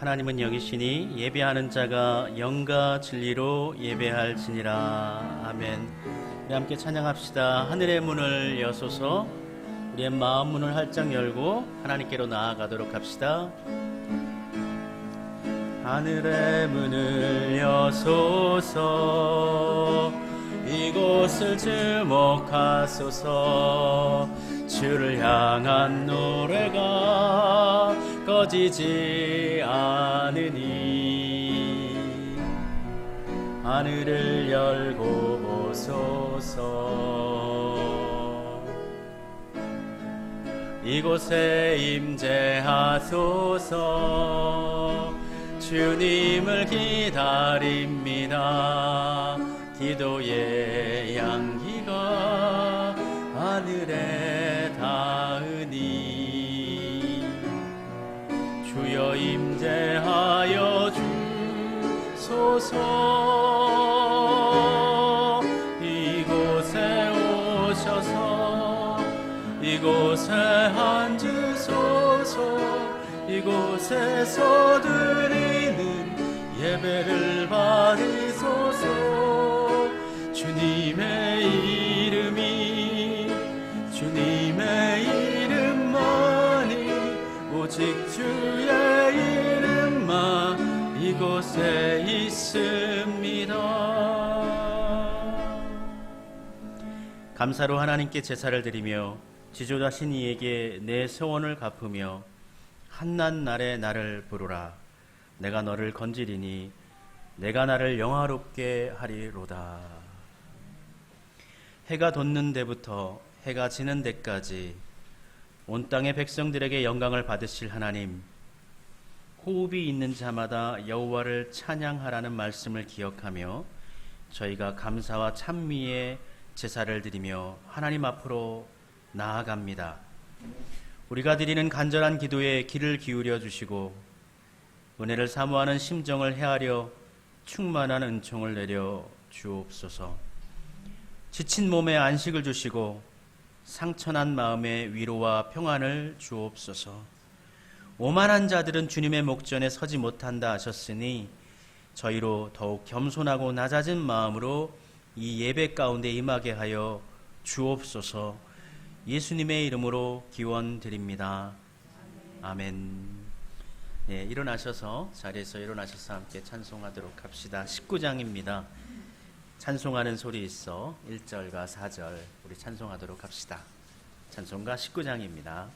하나님은 여기시니 예배하는 자가 영과 진리로 예배할지니라. 아멘. 우리 함께 찬양합시다. 하늘의 문을 여소서. 우리의 마음 문을 활짝 열고 하나님께로 나아가도록 합시다. 하늘의 문을 여소서. 이곳을 주목하소서. 주를 향한 노래가 꺼지지 않으니 하늘을 열고 보소서. 이곳에 임재하소서. 주님을 기다립니다. 기도의 향기가 하늘에 닿으니 주여 임재하여 주소서. 이곳에 오셔서 이곳에 앉으소서. 이곳에서 드리는 예배를 받으소서. 주님의 이름만이 오직 주의 이름만 이곳에 있습니다. 감사로 하나님께 제사를 드리며 지존하신 이에게 내 소원을 갚으며 한낱 날에 나를 부르라. 내가 너를 건지리니 내가 나를 영화롭게 하리로다. 해가 돋는 데부터 해가 지는 데까지 온 땅의 백성들에게 영광을 받으실 하나님, 호흡이 있는 자마다 여호와를 찬양하라는 말씀을 기억하며 저희가 감사와 찬미의 제사를 드리며 하나님 앞으로 나아갑니다. 우리가 드리는 간절한 기도에 귀를 기울여 주시고 은혜를 사모하는 심정을 헤아려 충만한 은총을 내려 주옵소서. 지친 몸에 안식을 주시고 상처난 마음에 위로와 평안을 주옵소서. 오만한 자들은 주님의 목전에 서지 못한다 하셨으니 저희로 더욱 겸손하고 낮아진 마음으로 이 예배 가운데 임하게 하여 주옵소서. 예수님의 이름으로 기원드립니다. 아멘. 네, 일어나셔서 자리에서 일어나셔서 함께 찬송하도록 합시다. 19장입니다. 찬송하는 소리 있어 1절과 4절 우리 찬송하도록 합시다. 찬송가 19장입니다.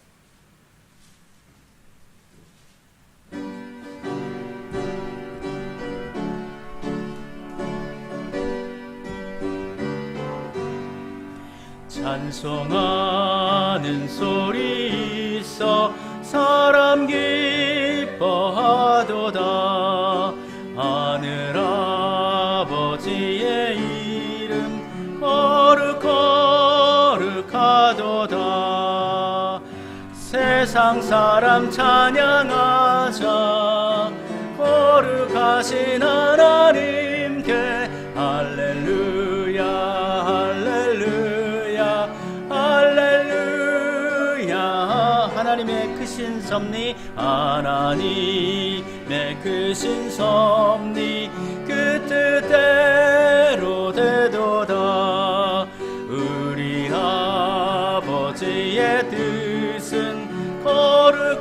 찬송하는 소리 있어 사람 기뻐하도다. 하늘 아버지의 이름 거룩거룩하도다. 세상 사람 찬양하자. 거룩하신 하나님께 할렐루야 할렐루야 할렐루야. 하나님의 크신 섭리 하나님의 크신 섭리 그 뜻대로 되도다. 우리 아버지의 뜻은 거룩거룩하도다.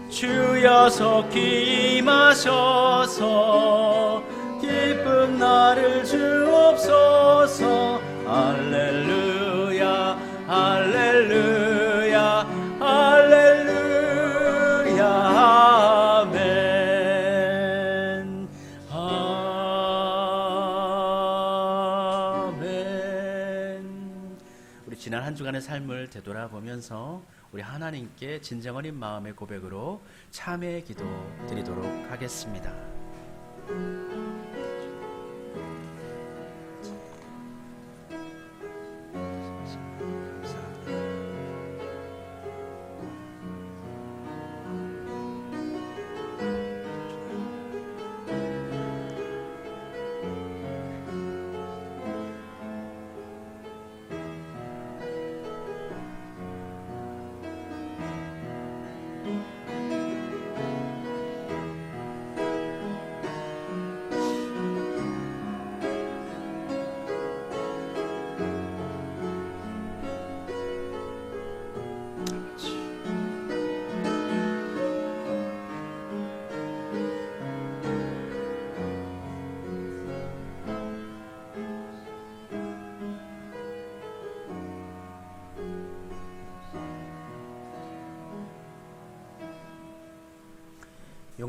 주여 속히 임하셔서 기쁜 날을 주옵소서. 할렐루야 할렐루야 할렐루야 아멘 아멘. 우리 지난 한 주간의 삶을 되돌아보면서 우리 하나님께 진정 어린 마음의 고백으로 참회의 기도 드리도록 하겠습니다.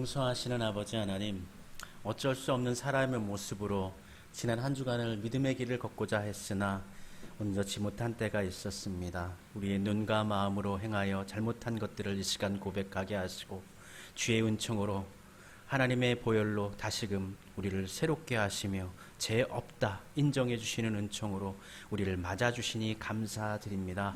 용서하시는 아버지 하나님, 어쩔 수 없는 사람의 모습으로 지난 한 주간을 믿음의 길을 걷고자 했으나 온전치 못한 때가 있었습니다. 우리의 눈과 마음으로 행하여 잘못한 것들을 이 시간 고백하게 하시고 주의 은총으로 하나님의 보혈로 다시금 우리를 새롭게 하시며 죄 없다 인정해 주시는 은총으로 우리를 맞아주시니 감사드립니다.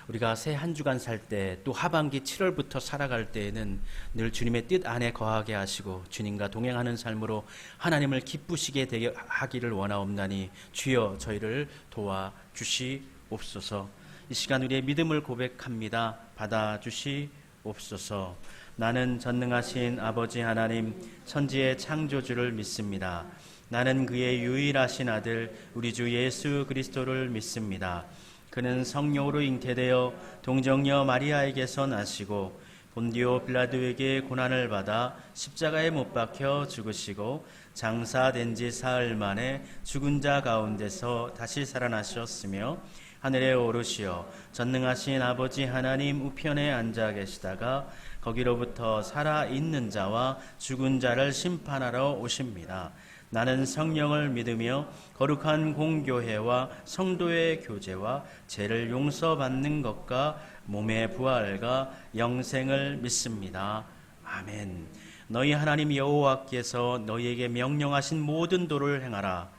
우리가 새 한 주간 살 때 또 하반기 7월부터 살아갈 때에는 늘 주님의 뜻 안에 거하게 하시고 주님과 동행하는 삶으로 하나님을 기쁘시게 되게 하기를 원하옵나니 주여 저희를 도와주시옵소서. 이 시간 우리의 믿음을 고백합니다. 받아주시옵소서. 나는 전능하신 아버지 하나님 천지의 창조주를 믿습니다. 나는 그의 유일하신 아들 우리 주 예수 그리스도를 믿습니다. 그는 성령으로 잉태되어 동정녀 마리아에게서 나시고 본디오 빌라도에게 고난을 받아 십자가에 못 박혀 죽으시고 장사된 지 사흘 만에 죽은 자 가운데서 다시 살아나셨으며 하늘에 오르시어 전능하신 아버지 하나님 우편에 앉아 계시다가 거기로부터 살아있는 자와 죽은 자를 심판하러 오십니다. 나는 성령을 믿으며 거룩한 공교회와 성도의 교제와 죄를 용서받는 것과 몸의 부활과 영생을 믿습니다. 아멘. 너희 하나님 여호와께서 너희에게 명령하신 모든 도를 행하라.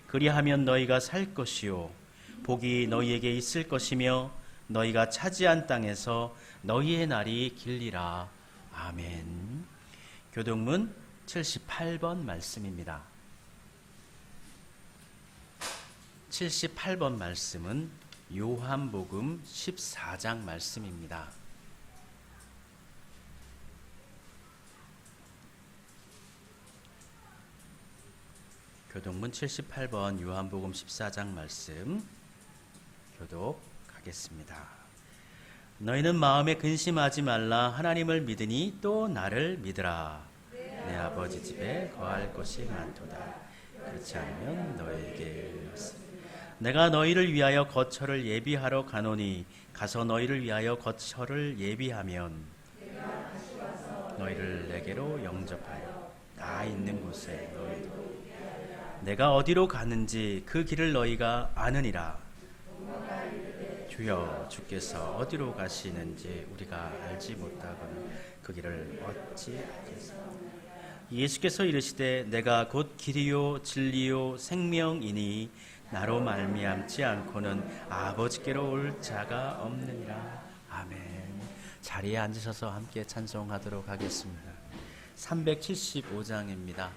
그리하면 너희가 살 것이요 복이 너희에게 있을 것이며 너희가 차지한 땅에서 너희의 날이 길리라. 아멘. 교동문 78번 말씀입니다. 78번 말씀은 요한복음 14장 말씀입니다. 교동문 78번 요한복음 14장 말씀 교독하겠습니다. 너희는 마음에 근심하지 말라. 하나님을 믿으니 또 나를 믿으라. 내 아버지 집에 거할 곳이 많도다. 그렇지 않으면 너희에게 내가 너희를 위하여 거처를 예비하러 가노니 가서 너희를 위하여 거처를 예비하면 너희를 내게로 영접하여 나 있는 곳에 너희도 내가 어디로 가는지 그 길을 너희가 아느니라. 주여 주께서 어디로 가시는지 우리가 알지 못하거늘 그 길을 어찌 알겠습니까? 예수께서 이르시되 내가 곧 길이요 진리요 생명이니 나로 말미암지 않고는 아버지께로 올 자가 없느니라. 아멘. 자리에 앉으셔서 함께 찬송하도록 하겠습니다. 375장입니다.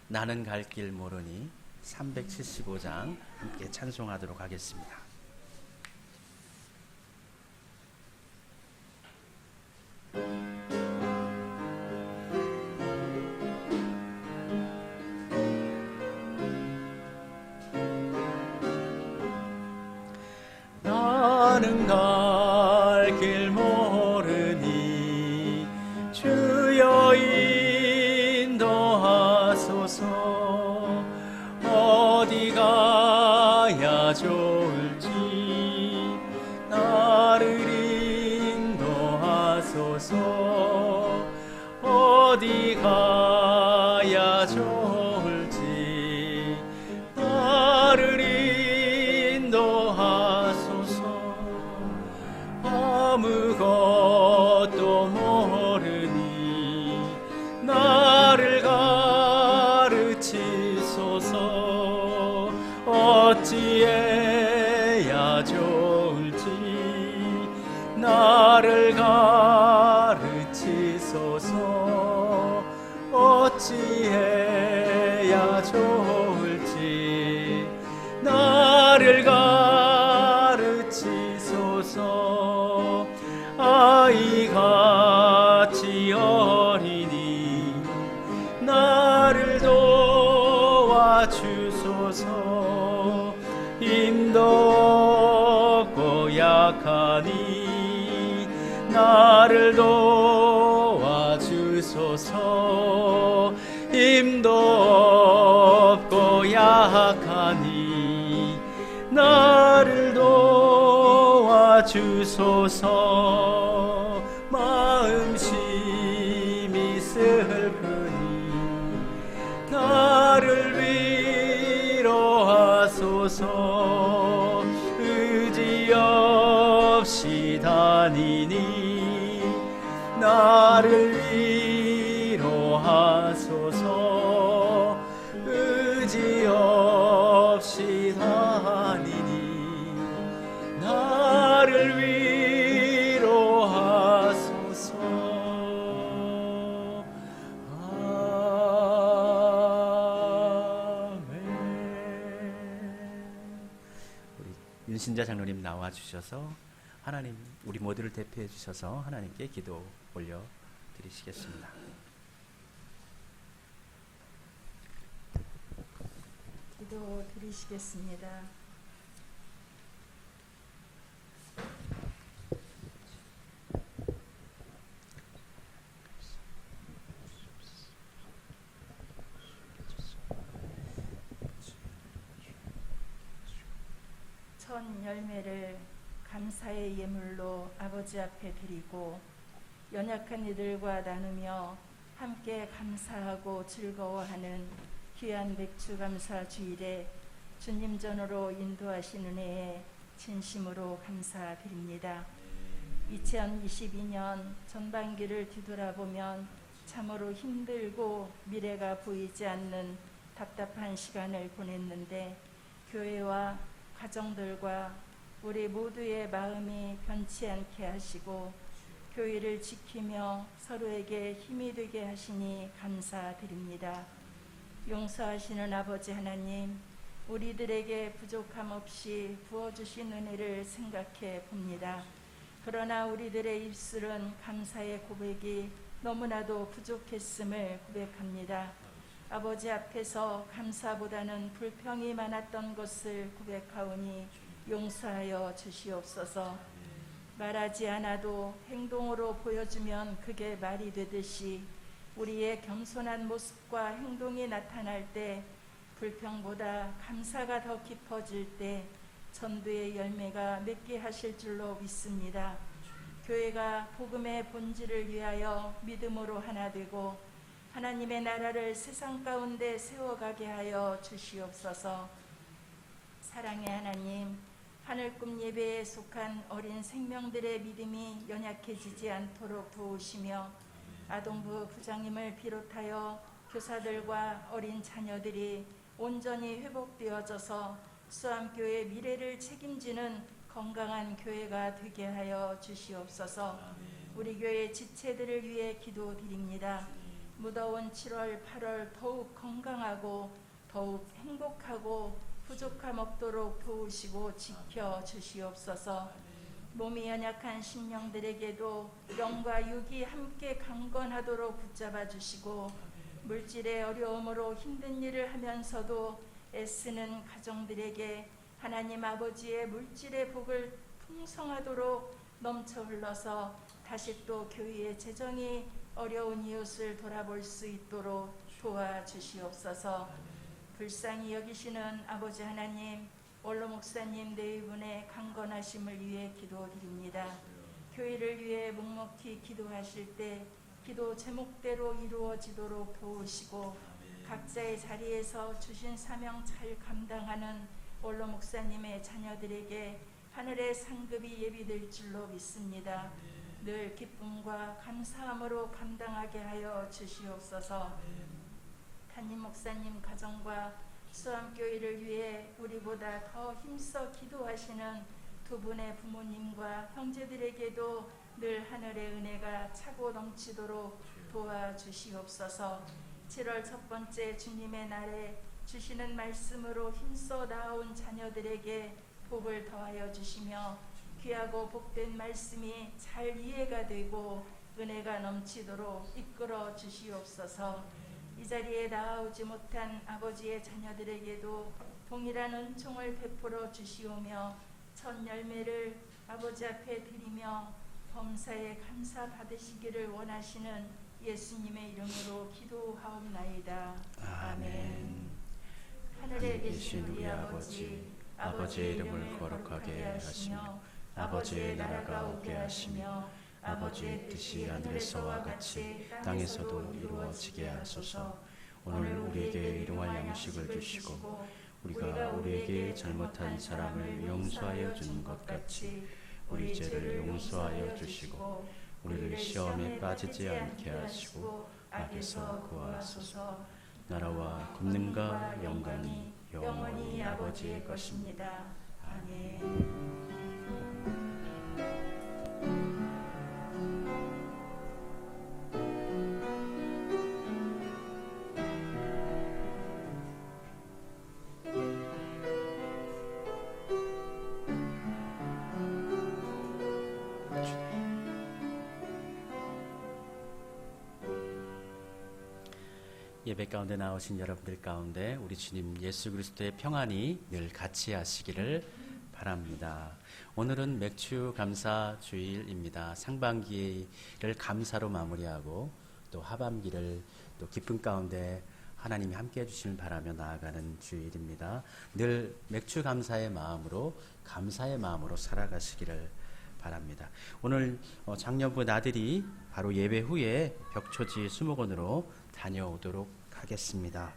나는 갈 길 모르니 375장 함께 찬송하도록 하겠습니다. 나는 갈 길 모르니 주여 인도하소서. 어디 가야 좋을지 나를 인도하소서. 어디 가야 좋을지 나를 아무것도 모르니 나를 가르치소서. 어찌해야 좋을지 나를 가르치소서. 어찌해야 좋을지 나를 가르치소서. 아이같이 어리니 나를 도와주소서. 힘도 없고 약하니 나를 도와주소서. 힘도 없고 약하니 나를 도와주소서. 마음심이 쓰 하소서. 의지 없이 다니니 나를 위로하소서. 의지 없이 다니니 나를 위로하소서. 윤신자 장로님 나와 주셔서 하나님, 우리 모두를 대표해 주셔서 하나님께 기도 올려 드리시겠습니다. 기도 드리시겠습니다. 첫 열매를 감사의 예물로 아버지 앞에 드리고 연약한 이들과 나누며 함께 감사하고 즐거워하는 귀한 맥주 감사 주일에 주님 전으로 인도하신 은혜에 진심으로 감사드립니다. 2022년 전반기를 뒤돌아보면 참으로 힘들고 미래가 보이지 않는 답답한 시간을 보냈는데 교회와 가정들과 우리 모두의 마음이 변치 않게 하시고 교회를 지키며 서로에게 힘이 되게 하시니 감사드립니다. 용서하시는 아버지 하나님, 우리들에게 부족함 없이 부어주신 은혜를 생각해 봅니다. 그러나 우리들의 입술은 감사의 고백이 너무나도 부족했음을 고백합니다. 아버지 앞에서 감사보다는 불평이 많았던 것을 고백하오니 용서하여 주시옵소서. 말하지 않아도 행동으로 보여주면 그게 말이 되듯이 우리의 겸손한 모습과 행동이 나타날 때 불평보다 감사가 더 깊어질 때 전도의 열매가 맺게 하실 줄로 믿습니다. 교회가 복음의 본질을 위하여 믿음으로 하나 되고 하나님의 나라를 세상 가운데 세워가게 하여 주시옵소서. 사랑의 하나님, 하늘꿈 예배에 속한 어린 생명들의 믿음이 연약해지지 않도록 도우시며 아동부 부장님을 비롯하여 교사들과 어린 자녀들이 온전히 회복되어져서 수암교회의 미래를 책임지는 건강한 교회가 되게 하여 주시옵소서. 우리 교회 지체들을 위해 기도드립니다. 무더운 7월, 8월 더욱 건강하고 더욱 행복하고 부족함 없도록 도우시고 지켜 주시옵소서. 몸이 연약한 심령들에게도 영과 육이 함께 강건하도록 붙잡아 주시고 물질의 어려움으로 힘든 일을 하면서도 애쓰는 가정들에게 하나님 아버지의 물질의 복을 풍성하도록 넘쳐 흘러서 다시 또 교회의 재정이 어려운 이웃을 돌아볼 수 있도록 도와주시옵소서. 불쌍히 여기시는 아버지 하나님, 원로 목사님 네 분의 강건하심을 위해 기도드립니다. 교회를 위해 묵묵히 기도하실 때 기도 제목대로 이루어지도록 도우시고 각자의 자리에서 주신 사명 잘 감당하는 원로 목사님의 자녀들에게 하늘의 상급이 예비될 줄로 믿습니다. 늘 기쁨과 감사함으로 감당하게 하여 주시옵소서. 담임 목사님 가정과 수암교회를 위해 우리보다 더 힘써 기도하시는 두 분의 부모님과 형제들에게도 늘 하늘의 은혜가 차고 넘치도록 도와주시옵소서. 7월 첫 번째 주님의 날에 주시는 말씀으로 힘써 나아온 자녀들에게 복을 더하여 주시며 귀하고 복된 말씀이 잘 이해가 되고 은혜가 넘치도록 이끌어 주시옵소서. 이 자리에 나아오지 못한 아버지의 자녀들에게도 동일한 은총을 베풀어 주시오며 첫 열매를 아버지 앞에 드리며 범사에 감사 받으시기를 원하시는 예수님의 이름으로 기도하옵나이다. 아멘. 하늘에 계신 우리 아버지, 아버지의 이름을 거룩하게 하시며 아버지의 나라가 오게 하시며 아버지의 뜻이 하늘에서와 같이 땅에서도 이루어지게 하소서. 오늘 우리에게 일용할 양식을 주시고 우리가 우리에게 잘못한 사람을 용서하여 주는 것 같이 우리 죄를 용서하여 주시고 우리를 시험에 빠지지 않게 하시고 악에서 구하소서. 나라와 권능과 영광이 영원히 아버지의 것입니다. 아멘. 예배 가운데 나오신 여러분들 가운데 우리 주님 예수 그리스도의 평안이 늘 같이 하시기를 바랍니다. 오늘은 맥주 감사 주일입니다. 상반기를 감사로 마무리하고 또 하반기를 또 기쁨 가운데 하나님이 함께 해주시길 바라며 나아가는 주일입니다. 늘 맥주 감사의 마음으로 감사의 마음으로 살아가시기를 바랍니다. 오늘 장년부 나들이 바로 예배 후에 벽초지 수목원으로 다녀오도록 하겠습니다.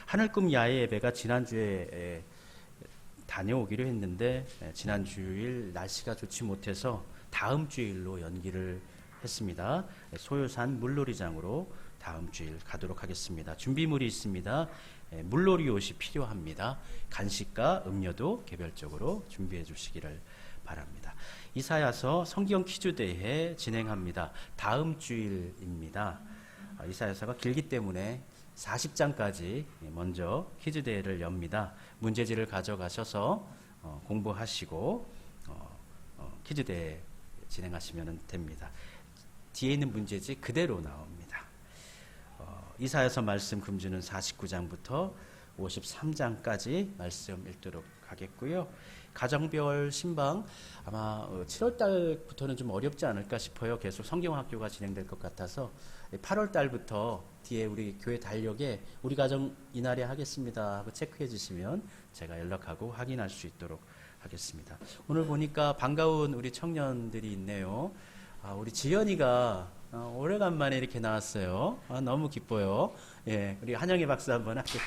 하늘꿈 야외 예배가 지난주에 다녀오기로 했는데 지난 주일 날씨가 좋지 못해서 다음 주일로 연기를 했습니다. 소요산 물놀이장으로 다음 주일 가도록 하겠습니다. 준비물이 있습니다. 물놀이 옷이 필요합니다. 간식과 음료도 개별적으로 준비해 주시기를 바랍니다. 이사야서 성경 퀴즈 대회 진행합니다. 다음 주일입니다. 이사야서가 길기 때문에 40장까지 먼저 퀴즈 대회를 엽니다. 문제지를 가져가셔서 공부하시고 퀴즈 대회 진행하시면 됩니다. 뒤에 있는 문제지 그대로 나옵니다. 이사야서 말씀 금주는 49장부터 53장까지 말씀 읽도록 하겠고요. 가정별 신방 아마 7월 달부터는 좀 어렵지 않을까 싶어요. 계속 성경학교가 진행될 것 같아서 8월 달부터 뒤에 우리 교회 달력에 우리 가정 이날에 하겠습니다 하고 체크해 주시면 제가 연락하고 확인할 수 있도록 하겠습니다. 오늘 보니까 반가운 우리 청년들이 있네요. 우리 지연이가 오래간만에 이렇게 나왔어요. 너무 기뻐요. 예, 우리 한영애 박수 한번 할게요.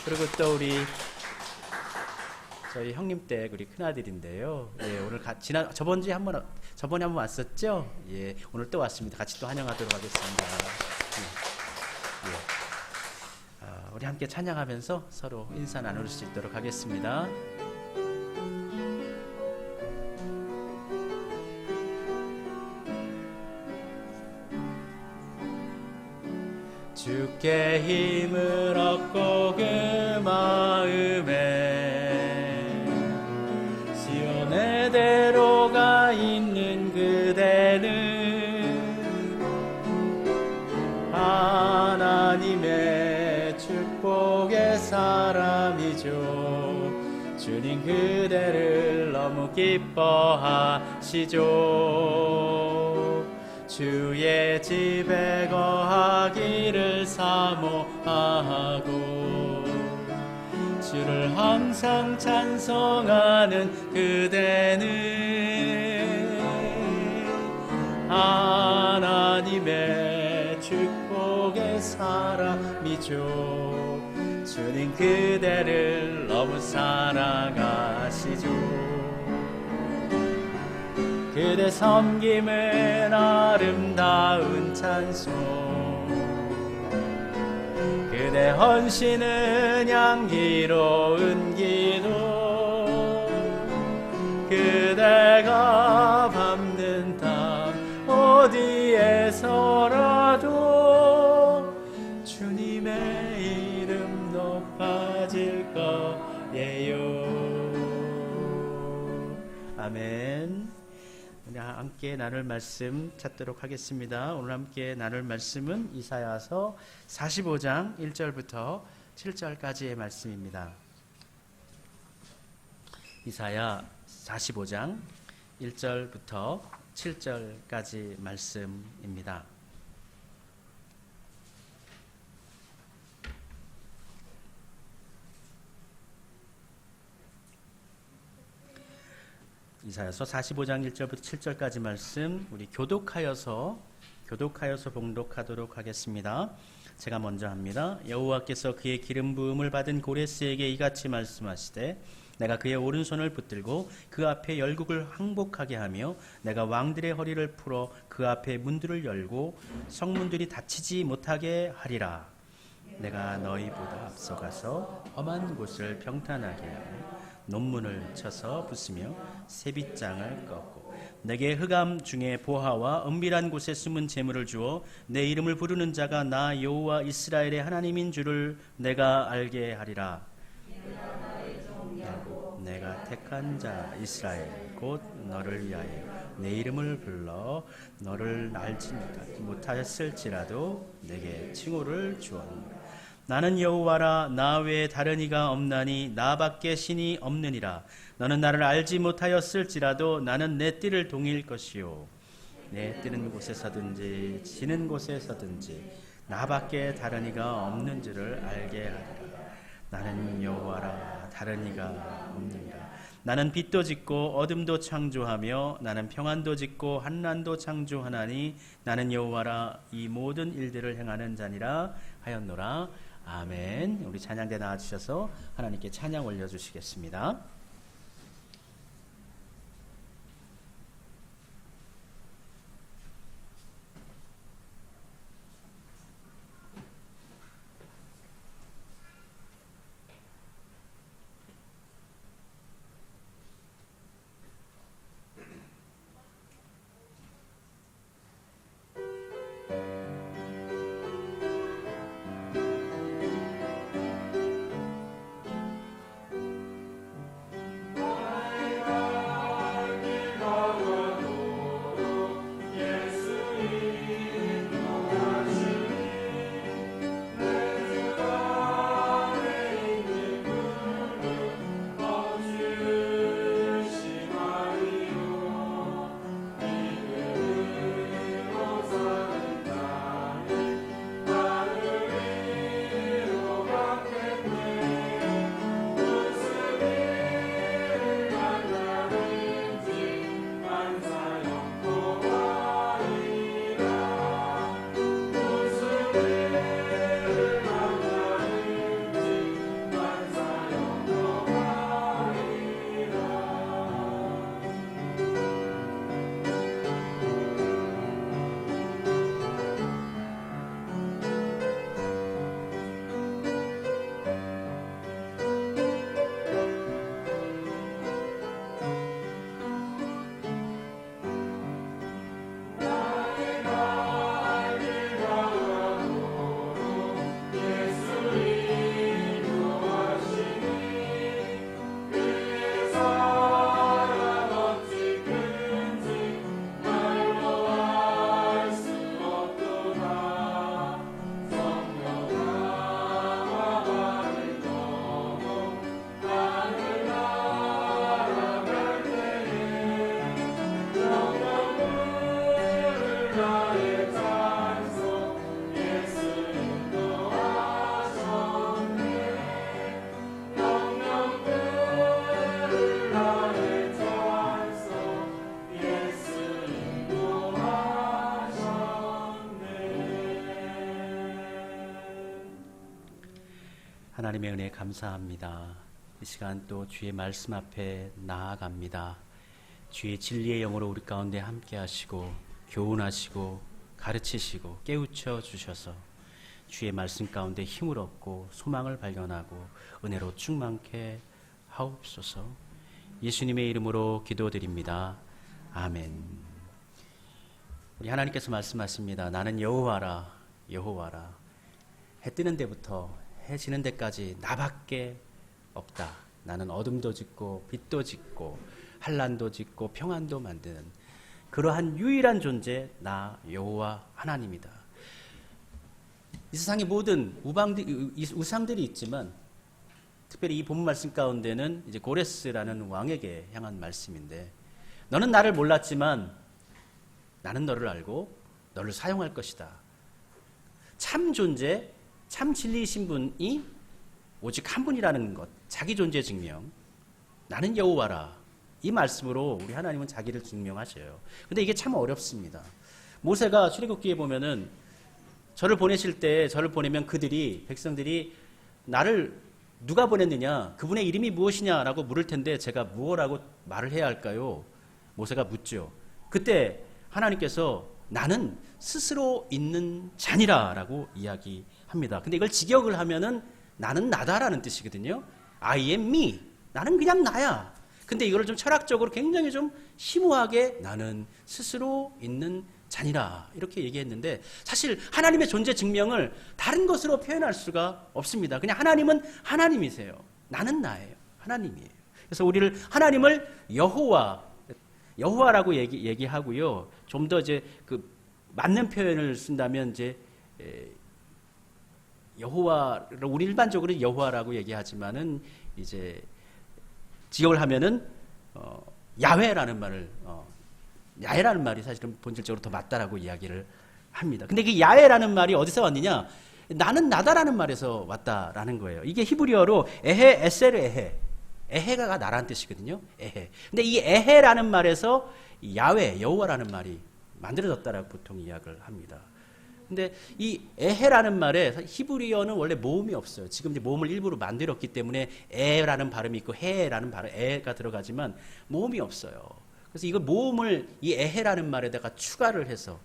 그리고 또 우리 저희 형님 댁 우리 큰아들인데요. 예, 오늘 저번에 한번 왔었죠? 예, 오늘 또 왔습니다. 같이 또 환영하도록 하겠습니다. 예. 우리 함께 찬양하면서 서로 인사 나눌 수 있도록 하겠습니다. 주께 힘을 얻고 그 마음에 시온의 대로가 있는 그대는 하나님의 축복의 사람이죠. 주님 그대를 너무 기뻐하시죠. 주의 집에 거하기를 사모하고 주를 항상 찬송하는 그대는 하나님의 축복의 사람이죠. 주님 그대를 너무 사랑하시죠. 그대 섬김은 아름다운 찬송, 그대 헌신은 향기로운 기도, 그대가 밟는 땅 어디에서라도 주님의 이름 높아질 거예요. 아멘. 함께 나눌 말씀 찾도록 하겠습니다. 오늘 함께 나눌 말씀은 이사야서 45장 1절부터 7절까지의 말씀입니다. 이사야 45장 1절부터 7절까지 말씀입니다. 이사야서 45장 1절부터 7절까지 말씀 우리 교독하여서 봉독하도록 하겠습니다. 제가 먼저 합니다. 여호와께서 그의 기름 부음을 받은 고레스에게 이같이 말씀하시되 내가 그의 오른손을 붙들고 그 앞에 열국을 항복하게 하며 내가 왕들의 허리를 풀어 그 앞에 문들을 열고 성문들이 닫히지 못하게 하리라. 내가 너희보다 앞서가서 험한 곳을 평탄하게 하며 논문을 쳐서 부수며 세빗장을 꺾고 내게 흑암 중에 보화와 은밀한 곳에 숨은 재물을 주어 내 이름을 부르는 자가 나 여호와 이스라엘의 하나님인 줄을 내가 알게 하리라. 내가 택한 자 이스라엘 곧 너를 위하여 내 이름을 불러 너를 알지 못하였을지라도 내게 칭호를 주었노라. 나는 여호와라. 나 외에 다른 이가 없나니 나밖에 신이 없느니라. 너는 나를 알지 못하였을지라도 나는 내 띠를 동일 것이요 내 뜨는 곳에서든지 지는 곳에서든지 나밖에 다른 이가 없는 줄을 알게 하리라. 나는 여호와라. 다른 이가 없느니라. 나는 빛도 짓고 어둠도 창조하며 나는 평안도 짓고 환난도 창조하나니 나는 여호와라. 이 모든 일들을 행하는 자니라 하였노라. 아멘. 우리 찬양대 나와주셔서 하나님께 찬양 올려주시겠습니다. 하나님의 은혜 감사합니다. 이 시간 또 주의 말씀 앞에 나아갑니다. 주의 진리의 영으로 우리 가운데 함께 하시고 교훈하시고 가르치시고 깨우쳐 주셔서 주의 말씀 가운데 힘을 얻고 소망을 발견하고 은혜로 충만케 하옵소서. 예수님의 이름으로 기도드립니다. 아멘. 우리 하나님께서 말씀하십니다. 나는 여호와라. 여호와라. 해 뜨는 데부터 해 지는 데까지 나밖에 없다. 나는 어둠도 짓고 빛도 짓고 환난도 짓고 평안도 만드는 그러한 유일한 존재 나 여호와 하나님이다. 이 세상에 모든 우상들이 있지만 특별히 이 본 말씀 가운데는 이제 고레스라는 왕에게 향한 말씀인데 너는 나를 몰랐지만 나는 너를 알고 너를 사용할 것이다. 참 존재, 참 진리이신 분이 오직 한 분이라는 것, 자기 존재 증명. 나는 여호와라. 이 말씀으로 우리 하나님은 자기를 증명하셔요. 근데 이게 참 어렵습니다. 모세가 출애굽기에 보면은 저를 보내실 때 저를 보내면 백성들이 나를 누가 보냈느냐, 그분의 이름이 무엇이냐라고 물을 텐데 제가 무엇라고 말을 해야 할까요? 모세가 묻죠. 그때 하나님께서 나는 스스로 있는 자니라라고 이야기합니다. 근데 이걸 직역을 하면은 나는 나다라는 뜻이거든요. I am me. 나는 그냥 나야. 근데 이거를 좀 철학적으로 굉장히 좀 심오하게 나는 스스로 있는 자니라 이렇게 얘기했는데, 사실 하나님의 존재 증명을 다른 것으로 표현할 수가 없습니다. 그냥 하나님은 하나님이세요. 나는 나예요. 하나님이에요. 그래서 우리를 하나님을 여호와라고 얘기하고요. 좀 더 이제 그 맞는 표현을 쓴다면 이제 여호와를 우리 일반적으로 여호와라고 얘기하지만은 이제 직역을 하면은 야훼라는 말이 사실은 본질적으로 더 맞다라고 이야기를 합니다. 근데 그 야훼라는 말이 어디서 왔느냐? 나는 나다라는 말에서 왔다라는 거예요. 이게 히브리어로 에헤 에셀 에헤가 나라는 뜻이거든요. 에헤. 근데 이 에헤라는 말에서 야훼 여호와라는 말이 만들어졌다라고 보통 이야기를 합니다. 근데 이 에헤라는 말에 히브리어는 원래 모음이 없어요. 지금 이제 모음을 일부러 만들었기 때문에 에라는 발음이 있고 헤라는 발음 에가 들어가지만 모음이 없어요. 그래서 이거 모음을 이 에헤라는 말에다가 추가를 해서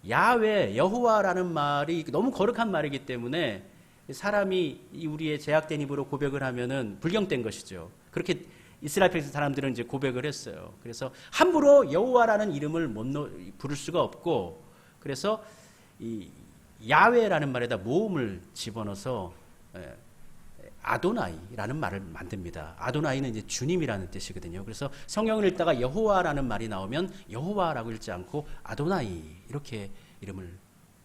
야훼 여호와라는 말이 너무 거룩한 말이기 때문에 사람이 우리의 제약된 입으로 고백을 하면은 불경된 것이죠. 그렇게 이스라엘 백성 사람들은 이제 고백을 했어요. 그래서 함부로 여호와라는 이름을 부를 수가 없고, 그래서 이 야훼라는 말에다 모음을 집어넣어서 아도나이라는 말을 만듭니다. 아도나이는 이제 주님이라는 뜻이거든요. 그래서 성경을 읽다가 여호와라는 말이 나오면 여호와라고 읽지 않고 아도나이 이렇게 이름을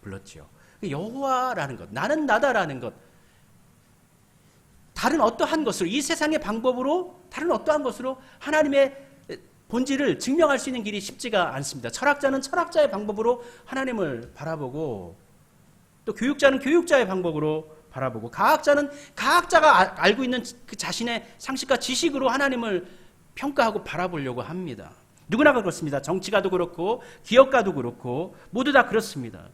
불렀죠. 여호와라는 것, 나는 나다라는 것, 다른 어떠한 것으로, 이 세상의 방법으로 다른 어떠한 것으로 하나님의 본질을 증명할 수 있는 길이 쉽지가 않습니다. 철학자는 철학자의 방법으로 하나님을 바라보고, 또 교육자는 교육자의 방법으로 바라보고, 가학자는 가학자가 알고 있는 그 자신의 상식과 지식으로 하나님을 평가하고 바라보려고 합니다. 누구나 그렇습니다. 정치가도 그렇고 기업가도 그렇고 모두 다 그렇습니다.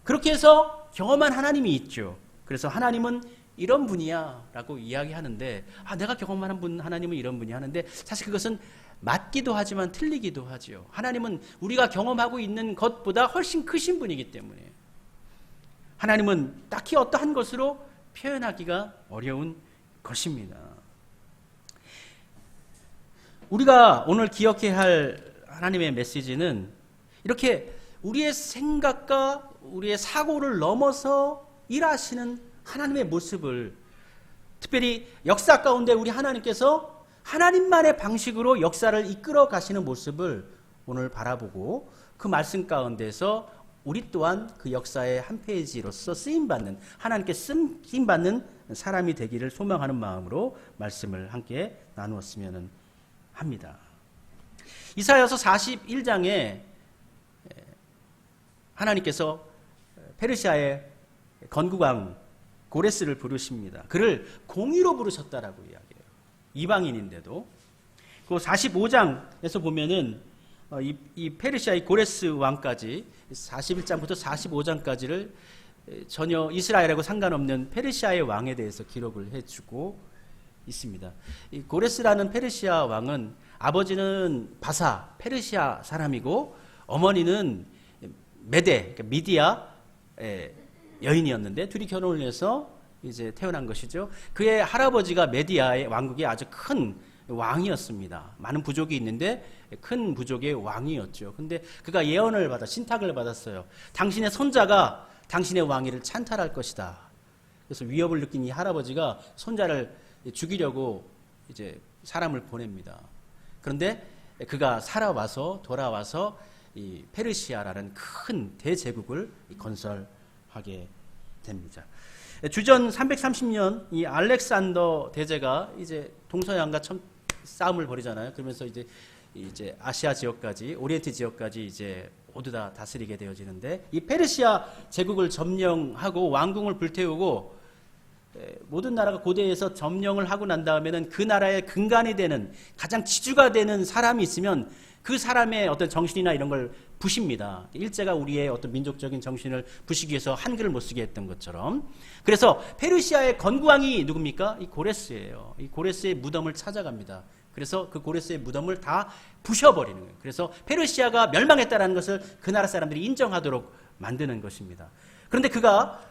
그렇게 해서 경험한 하나님이 있죠. 그래서 하나님은 이런 분이야 라고 이야기하는데, 내가 경험한 분 하나님은 이런 분이 하는데, 사실 그것은 맞기도 하지만 틀리기도 하죠. 하나님은 우리가 경험하고 있는 것보다 훨씬 크신 분이기 때문에 하나님은 딱히 어떠한 것으로 표현하기가 어려운 것입니다. 우리가 오늘 기억해야 할 하나님의 메시지는 이렇게 우리의 생각과 우리의 사고를 넘어서 일하시는 하나님의 모습을, 특별히 역사 가운데 우리 하나님께서 하나님만의 방식으로 역사를 이끌어 가시는 모습을 오늘 바라보고, 그 말씀 가운데서 우리 또한 그 역사의 한 페이지로서 쓰임받는, 하나님께 쓰임받는 사람이 되기를 소망하는 마음으로 말씀을 함께 나누었으면 합니다. 이사야서 41장에 하나님께서 페르시아의 건국왕 고레스를 부르십니다. 그를 공의로 부르셨다라고 이야기해요. 이방인인데도. 그 45장에서 보면은 이 페르시아의 고레스 왕까지 41장부터 45장까지를 전혀 이스라엘하고 상관없는 페르시아의 왕에 대해서 기록을 해주고 있습니다. 이 고레스라는 페르시아 왕은 아버지는 바사 페르시아 사람이고 어머니는 메데 그러니까 미디아 여인이었는데 둘이 결혼을 해서 이제 태어난 것이죠. 그의 할아버지가 메디아의 왕국의 아주 큰 왕이었습니다. 많은 부족이 있는데 큰 부족의 왕이었죠. 근데 그가 예언을 신탁을 받았어요. 당신의 손자가 당신의 왕위를 찬탈할 것이다. 그래서 위협을 느낀 이 할아버지가 손자를 죽이려고 이제 사람을 보냅니다. 그런데 그가 돌아와서 이 페르시아라는 큰 대제국을 건설하게 됩니다. 주전 330년 이 알렉산더 대제가 이제 동서양과 싸움을 벌이잖아요. 그러면서 이제 아시아 지역까지, 오리엔트 지역까지 이제 모두 다 다스리게 되어지는데, 이 페르시아 제국을 점령하고 왕궁을 불태우고 모든 나라가 고대에서 점령을 하고 난 다음에는 그 나라의 근간이 되는, 가장 지주가 되는 사람이 있으면 그 사람의 어떤 정신이나 이런 걸 부십니다. 일제가 우리의 어떤 민족적인 정신을 부시기 위해서 한글을 못 쓰게 했던 것처럼. 그래서 페르시아의 건국왕이 누굽니까? 이 고레스예요. 이 고레스의 무덤을 찾아갑니다. 그래서 그 고레스의 무덤을 다 부셔버리는 거예요. 그래서 페르시아가 멸망했다는 것을 그 나라 사람들이 인정하도록 만드는 것입니다. 그런데 그가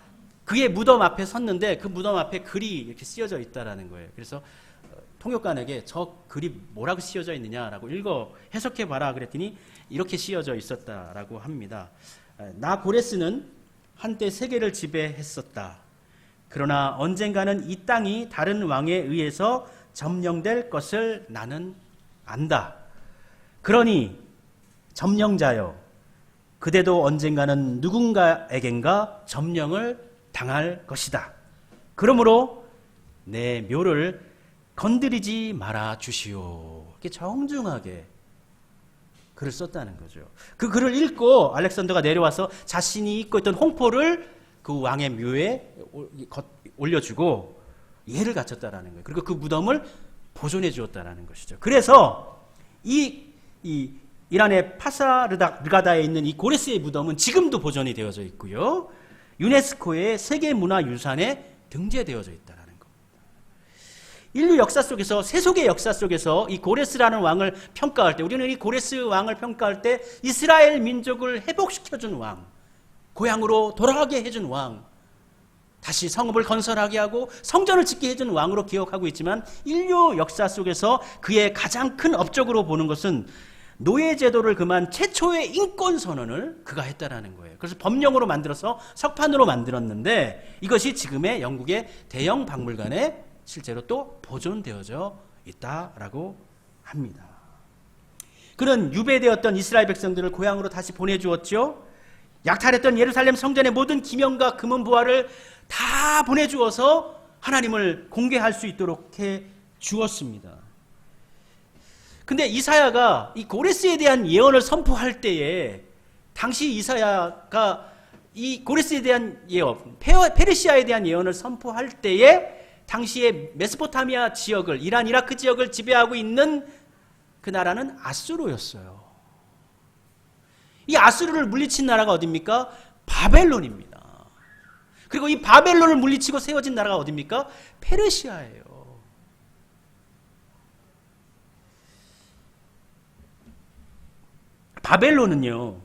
그의 무덤 앞에 섰는데 그 무덤 앞에 글이 이렇게 쓰여져 있다라는 거예요. 그래서 통역관에게 저 글이 뭐라고 쓰여져 있느냐라고 읽어 해석해 봐라 그랬더니 이렇게 쓰여져 있었다라고 합니다. 나 고레스는 한때 세계를 지배했었다. 그러나 언젠가는 이 땅이 다른 왕에 의해서 점령될 것을 나는 안다. 그러니 점령자여, 그대도 언젠가는 누군가에겐가 점령을 당할 것이다. 그러므로 내 묘를 건드리지 말아 주시오. 이렇게 정중하게 글을 썼다는 거죠. 그 글을 읽고 알렉산더가 내려와서 자신이 입고 있던 홍포를 그 왕의 묘에 올려주고 예를 갖췄다라는 거예요. 그리고 그 무덤을 보존해 주었다라는 것이죠. 그래서 이란의 파사르가다에 있는 이 고레스의 무덤은 지금도 보존이 되어져 있고요. 유네스코의 세계문화유산에 등재되어져 있다라는 겁니다. 인류 역사 속에서, 세속의 역사 속에서 이 고레스라는 왕을 평가할 때, 우리는 이 고레스 왕을 평가할 때 이스라엘 민족을 회복시켜준 왕, 고향으로 돌아가게 해준 왕, 다시 성읍을 건설하게 하고 성전을 짓게 해준 왕으로 기억하고 있지만, 인류 역사 속에서 그의 가장 큰 업적으로 보는 것은 노예제도를 금한 최초의 인권선언을 그가 했다라는 거예요. 그래서 법령으로 만들어서 석판으로 만들었는데 이것이 지금의 영국의 대형 박물관에 실제로 또 보존되어져 있다라고 합니다. 그는 유배되었던 이스라엘 백성들을 고향으로 다시 보내주었죠. 약탈했던 예루살렘 성전의 모든 기명과 금은 보화를 다 보내주어서 하나님을 공개할 수 있도록 해 주었습니다. 근데 이사야가 이 고레스에 대한 예언을 선포할 때에, 당시 이사야가 이 고레스에 대한 예언, 페르시아에 대한 예언을 선포할 때에 당시에 메소포타미아 지역을, 이란, 이라크 지역을 지배하고 있는 그 나라는 아수르였어요. 이 아수르를 물리친 나라가 어디입니까? 바벨론입니다. 그리고 이 바벨론을 물리치고 세워진 나라가 어디입니까? 페르시아예요. 바벨론은요,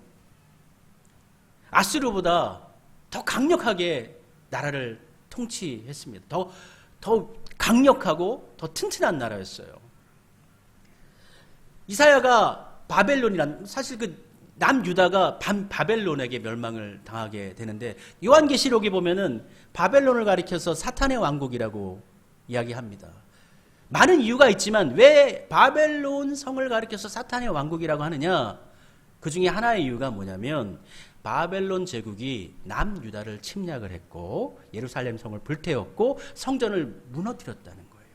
아수르보다 더 강력하게 나라를 통치했습니다. 더 강력하고 더 튼튼한 나라였어요. 이사야가 바벨론이란, 사실 그 남유다가 바벨론에게 멸망을 당하게 되는데, 요한계시록에 보면은 바벨론을 가리켜서 사탄의 왕국이라고 이야기합니다. 많은 이유가 있지만 왜 바벨론 성을 가리켜서 사탄의 왕국이라고 하느냐? 그 중에 하나의 이유가 뭐냐면, 바벨론 제국이 남유다를 침략을 했고 예루살렘 성을 불태웠고 성전을 무너뜨렸다는 거예요.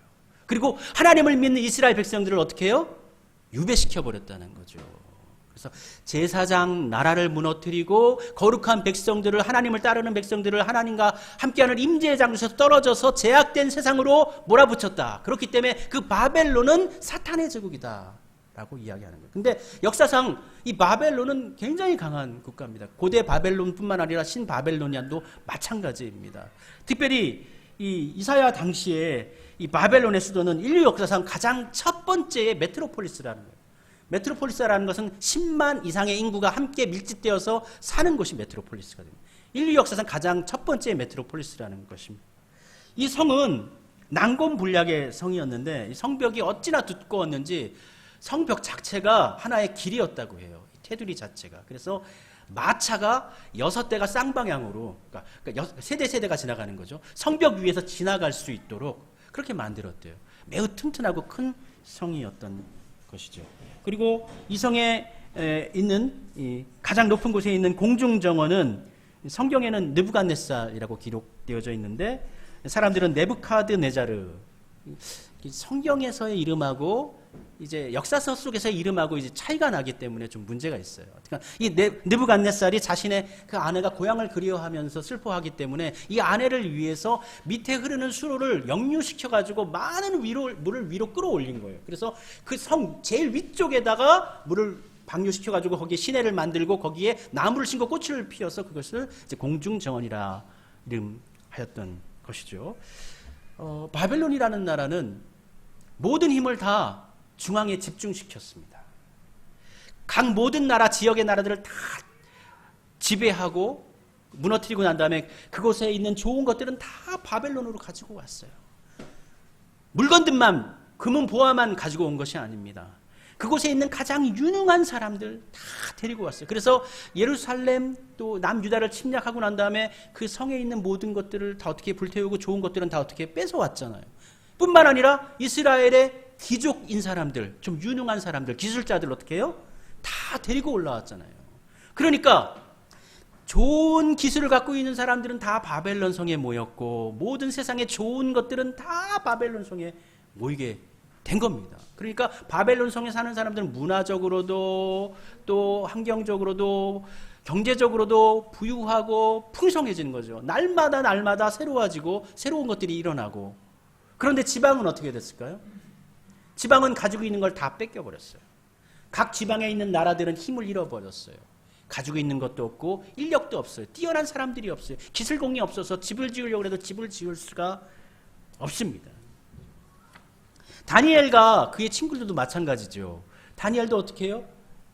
그리고 하나님을 믿는 이스라엘 백성들을 어떻게 해요? 유배시켜버렸다는 거죠. 그래서 제사장 나라를 무너뜨리고 거룩한 백성들을, 하나님을 따르는 백성들을 하나님과 함께하는 임재의 장소에서 떨어져서 제약된 세상으로 몰아붙였다. 그렇기 때문에 그 바벨론은 사탄의 제국이다 라고 이야기하는 거예요. 근데 역사상 이 바벨론은 굉장히 강한 국가입니다. 고대 바벨론뿐만 아니라 신바벨로니아도 마찬가지입니다. 특별히 이 이사야 당시에 이 바벨론의 수도는 인류 역사상 가장 첫 번째의 메트로폴리스라는 거예요. 메트로폴리스라는 것은 10만 이상의 인구가 함께 밀집되어서 사는 곳이 메트로폴리스가 됩니다. 인류 역사상 가장 첫 번째 메트로폴리스라는 것입니다. 이 성은 난공불락의 성이었는데, 이 성벽이 어찌나 두꺼웠는지 성벽 자체가 하나의 길이었다고 해요. 테두리 자체가. 그래서 마차가 6대가 쌍방향으로, 그러니까 세대가 지나가는 거죠. 성벽 위에서 지나갈 수 있도록 그렇게 만들었대요. 매우 튼튼하고 큰 성이었던 것이죠. 그리고 이 성에 있는 가장 높은 곳에 있는 공중정원은 성경에는 느부갓네살이라고 기록되어져 있는데, 사람들은 네부카드네자르, 성경에서의 이름하고 이제 역사서 속에서의 이름하고 이제 차이가 나기 때문에 좀 문제가 있어요. 그러니까 이 느부갓네살이 자신의 그 아내가 고향을 그리워하면서 슬퍼하기 때문에 이 아내를 위해서 밑에 흐르는 수로를 역류시켜 가지고 많은 물을 위로 끌어올린 거예요. 그래서 그 성 제일 위쪽에다가 물을 방류시켜 가지고 거기에 시내를 만들고 거기에 나무를 심고 꽃을 피워서 그것을 이제 공중정원이라 이름하였던 것이죠. 바벨론이라는 나라는 모든 힘을 다 중앙에 집중시켰습니다. 각 모든 나라, 지역의 나라들을 다 지배하고 무너뜨리고 난 다음에 그곳에 있는 좋은 것들은 다 바벨론으로 가지고 왔어요. 물건들만, 금은 보화만 가지고 온 것이 아닙니다. 그곳에 있는 가장 유능한 사람들 다 데리고 왔어요. 그래서 예루살렘 또 남유다를 침략하고 난 다음에 그 성에 있는 모든 것들을 다 어떻게 불태우고 좋은 것들은 다 어떻게 뺏어왔잖아요. 뿐만 아니라 이스라엘의 귀족인 사람들, 좀 유능한 사람들, 기술자들 어떻게 해요? 다 데리고 올라왔잖아요. 그러니까 좋은 기술을 갖고 있는 사람들은 다 바벨론 성에 모였고 모든 세상의 좋은 것들은 다 바벨론 성에 모이게 된 겁니다. 그러니까 바벨론 성에 사는 사람들은 문화적으로도 또 환경적으로도 경제적으로도 부유하고 풍성해지는 거죠. 날마다 새로워지고 새로운 것들이 일어나고. 그런데 지방은 어떻게 됐을까요? 지방은 가지고 있는 걸 다 뺏겨버렸어요. 각 지방에 있는 나라들은 힘을 잃어버렸어요. 가지고 있는 것도 없고 인력도 없어요. 뛰어난 사람들이 없어요. 기술공이 없어서 집을 지으려고 해도 집을 지을 수가 없습니다. 다니엘과 그의 친구들도 마찬가지죠. 다니엘도 어떻게 해요?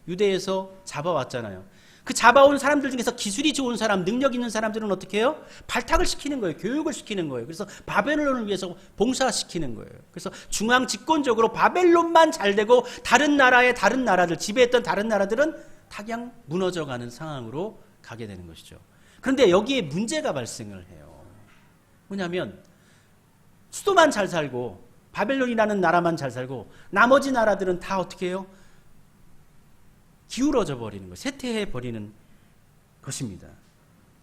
유대에서 잡아왔잖아요. 그 잡아온 사람들 중에서 기술이 좋은 사람, 능력 있는 사람들은 어떻게 해요? 발탁을 시키는 거예요. 교육을 시키는 거예요. 그래서 바벨론을 위해서 봉사시키는 거예요. 그래서 중앙 집권적으로 바벨론만 잘 되고 다른 나라들, 지배했던 다른 나라들은 다 그냥 무너져가는 상황으로 가게 되는 것이죠. 그런데 여기에 문제가 발생을 해요. 뭐냐면 수도만 잘 살고 바벨론이라는 나라만 잘 살고 나머지 나라들은 다 어떻게 해요? 기울어져 버리는 거예요. 쇠퇴해 버리는 것입니다.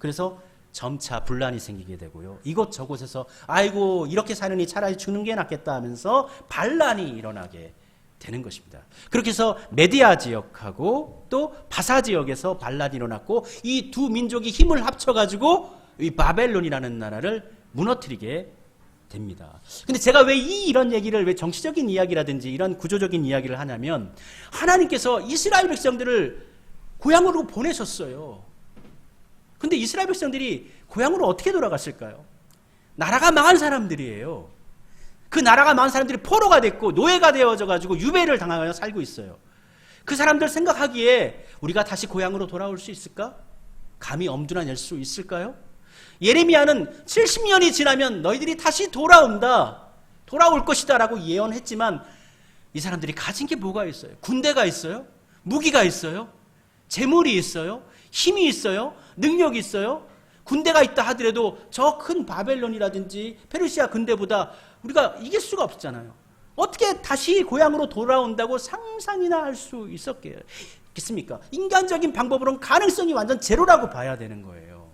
그래서 점차 분란이 생기게 되고요. 이곳저곳에서 아이고 이렇게 사느니 차라리 죽는 게 낫겠다 하면서 반란이 일어나게 되는 것입니다. 그렇게 해서 메디아 지역하고 또 바사 지역에서 반란이 일어났고 이 두 민족이 힘을 합쳐가지고 이 바벨론이라는 나라를 무너뜨리게 됩니다. 근데 제가 왜 이런 얘기를, 왜 정치적인 이야기라든지 이런 구조적인 이야기를 하냐면 하나님께서 이스라엘 백성들을 고향으로 보내셨어요. 근데 이스라엘 백성들이 고향으로 어떻게 돌아갔을까요? 나라가 망한 사람들이에요. 그 나라가 망한 사람들이 포로가 됐고 노예가 되어져 가지고 유배를 당하여 살고 있어요. 그 사람들 생각하기에 우리가 다시 고향으로 돌아올 수 있을까? 감히 엄두나 낼 수 있을까요? 예레미야는 70년이 지나면 너희들이 다시 돌아온다, 돌아올 것이다 라고 예언했지만 이 사람들이 가진 게 뭐가 있어요? 군대가 있어요? 무기가 있어요? 재물이 있어요? 힘이 있어요? 능력이 있어요? 군대가 있다 하더라도 저 큰 바벨론이라든지 페르시아 군대보다 우리가 이길 수가 없잖아요. 어떻게 다시 고향으로 돌아온다고 상상이나 할 수 있었겠습니까? 인간적인 방법으로는 가능성이 완전 제로라고 봐야 되는 거예요.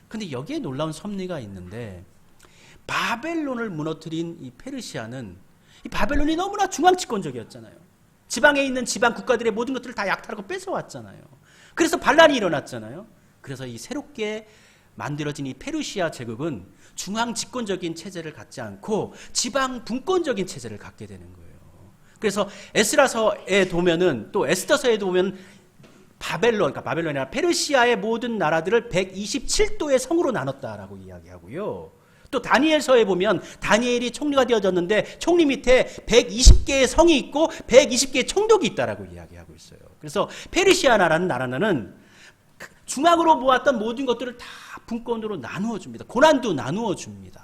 근데 여기에 놀라운 섭리가 있는데 바벨론을 무너뜨린 이 페르시아는 이 바벨론이 너무나 중앙집권적이었잖아요. 지방에 있는 지방 국가들의 모든 것들을 다 약탈하고 뺏어왔잖아요. 그래서 반란이 일어났잖아요. 그래서 이 새롭게 만들어진 이 페르시아 제국은 중앙집권적인 체제를 갖지 않고 지방 분권적인 체제를 갖게 되는 거예요. 그래서 에스라서에 보면은 또 에스더서에 보면 그러니까 바벨론이 아니라 페르시아의 모든 나라들을 127도의 성으로 나눴다라고 이야기하고요. 또 다니엘서에 보면 다니엘이 총리가 되어졌는데 총리 밑에 120개의 성이 있고 120개의 총독이 있다라고 이야기하고 있어요. 그래서 페르시아라는 나라는 중앙으로 모았던 모든 것들을 다 분권으로 나누어 줍니다. 고난도 나누어 줍니다.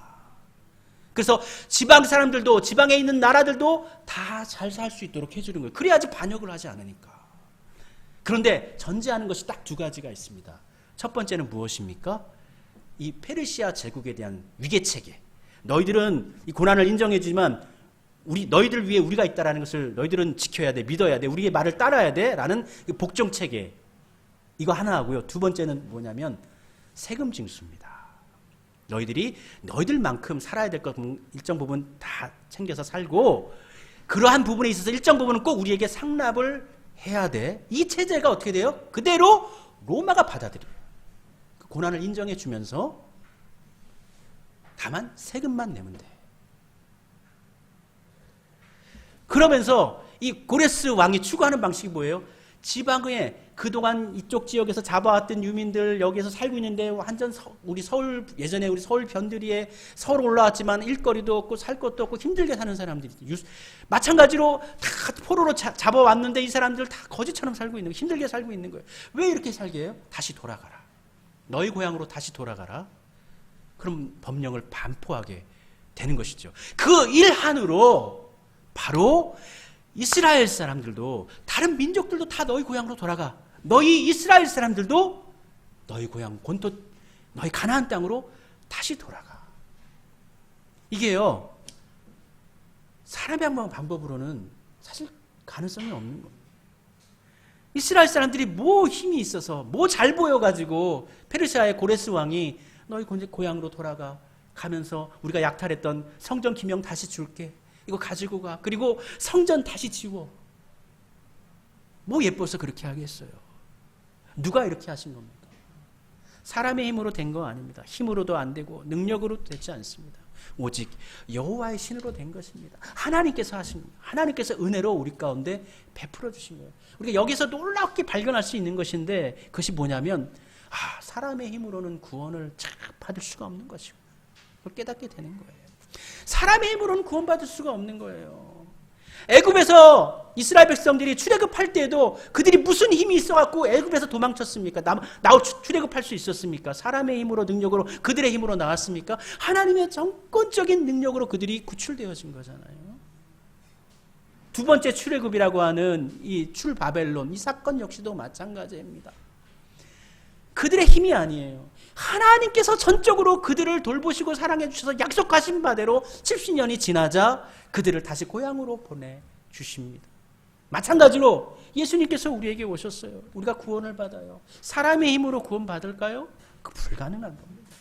그래서 지방 사람들도 지방에 있는 나라들도 다 잘 살 수 있도록 해주는 거예요. 그래야지 반역을 하지 않으니까. 그런데 전제하는 것이 딱 두 가지가 있습니다. 첫 번째는 무엇입니까? 이 페르시아 제국에 대한 위계체계. 너희들은 이 고난을 인정해주지만 너희들 위해 우리가 있다라는 것을 너희들은 지켜야 돼, 믿어야 돼, 우리의 말을 따라야 돼 라는 복종체계. 이거 하나 하고요. 두 번째는 뭐냐면 세금 징수입니다. 너희들만큼 살아야 될 것 일정 부분 다 챙겨서 살고 그러한 부분에 있어서 일정 부분은 꼭 우리에게 상납을 해야 돼. 이 체제가 어떻게 돼요? 그대로 로마가 받아들여요. 그 고난을 인정해 주면서 다만 세금만 내면 돼. 그러면서 이 고레스 왕이 추구하는 방식이 뭐예요? 지방에 그동안 이쪽 지역에서 잡아왔던 유민들 여기에서 살고 있는데 완전 예전에 우리 서울 변두리에 서울 올라왔지만 일거리도 없고 살 것도 없고 힘들게 사는 사람들이 마찬가지로 다 포로로 잡아왔는데 이 사람들 다 거지처럼 살고 있는 거예요. 힘들게 살고 있는 거예요. 왜 이렇게 살게 해요? 다시 돌아가라. 너희 고향으로 다시 돌아가라. 그럼 법령을 반포하게 되는 것이죠. 그 일환으로 바로 이스라엘 사람들도 다른 민족들도 다 너희 고향으로 돌아가. 너희 이스라엘 사람들도 너희 고향 본토 너희 가나안 땅으로 다시 돌아가. 이게요. 사람의 방법으로는 사실 가능성이 없는 거예요. 이스라엘 사람들이 뭐 힘이 있어서 뭐 잘 보여가지고 페르시아의 고레스 왕이 너희 고향으로 돌아가 가면서 우리가 약탈했던 성전 기명 다시 줄게. 이거 가지고 가. 그리고 성전 다시 지워. 뭐 예뻐서 그렇게 하겠어요. 누가 이렇게 하신 겁니까? 사람의 힘으로 된 거 아닙니다. 힘으로도 안 되고 능력으로 되지 않습니다. 오직 여호와의 신으로 된 것입니다. 하나님께서 하신 겁니다. 하나님께서 은혜로 우리 가운데 베풀어 주신 거예요. 우리가 여기서 놀랍게 발견할 수 있는 것인데 그것이 뭐냐면 사람의 힘으로는 구원을 받을 수가 없는 것이고 그걸 깨닫게 되는 거예요. 사람의 힘으로는 구원받을 수가 없는 거예요. 애굽에서 이스라엘 백성들이 출애굽할 때에도 그들이 무슨 힘이 있어갖고 애굽에서 도망쳤습니까? 출애굽할 수 있었습니까? 사람의 힘으로 능력으로 그들의 힘으로 나왔습니까? 하나님의 정권적인 능력으로 그들이 구출되어진 거잖아요. 두 번째 출애굽이라고 하는 이 출바벨론 이 사건 역시도 마찬가지입니다. 그들의 힘이 아니에요. 하나님께서 전적으로 그들을 돌보시고 사랑해 주셔서 약속하신 바대로 70년이 지나자 그들을 다시 고향으로 보내주십니다. 마찬가지로 예수님께서 우리에게 오셨어요. 우리가 구원을 받아요. 사람의 힘으로 구원받을까요? 그 불가능한 겁니다.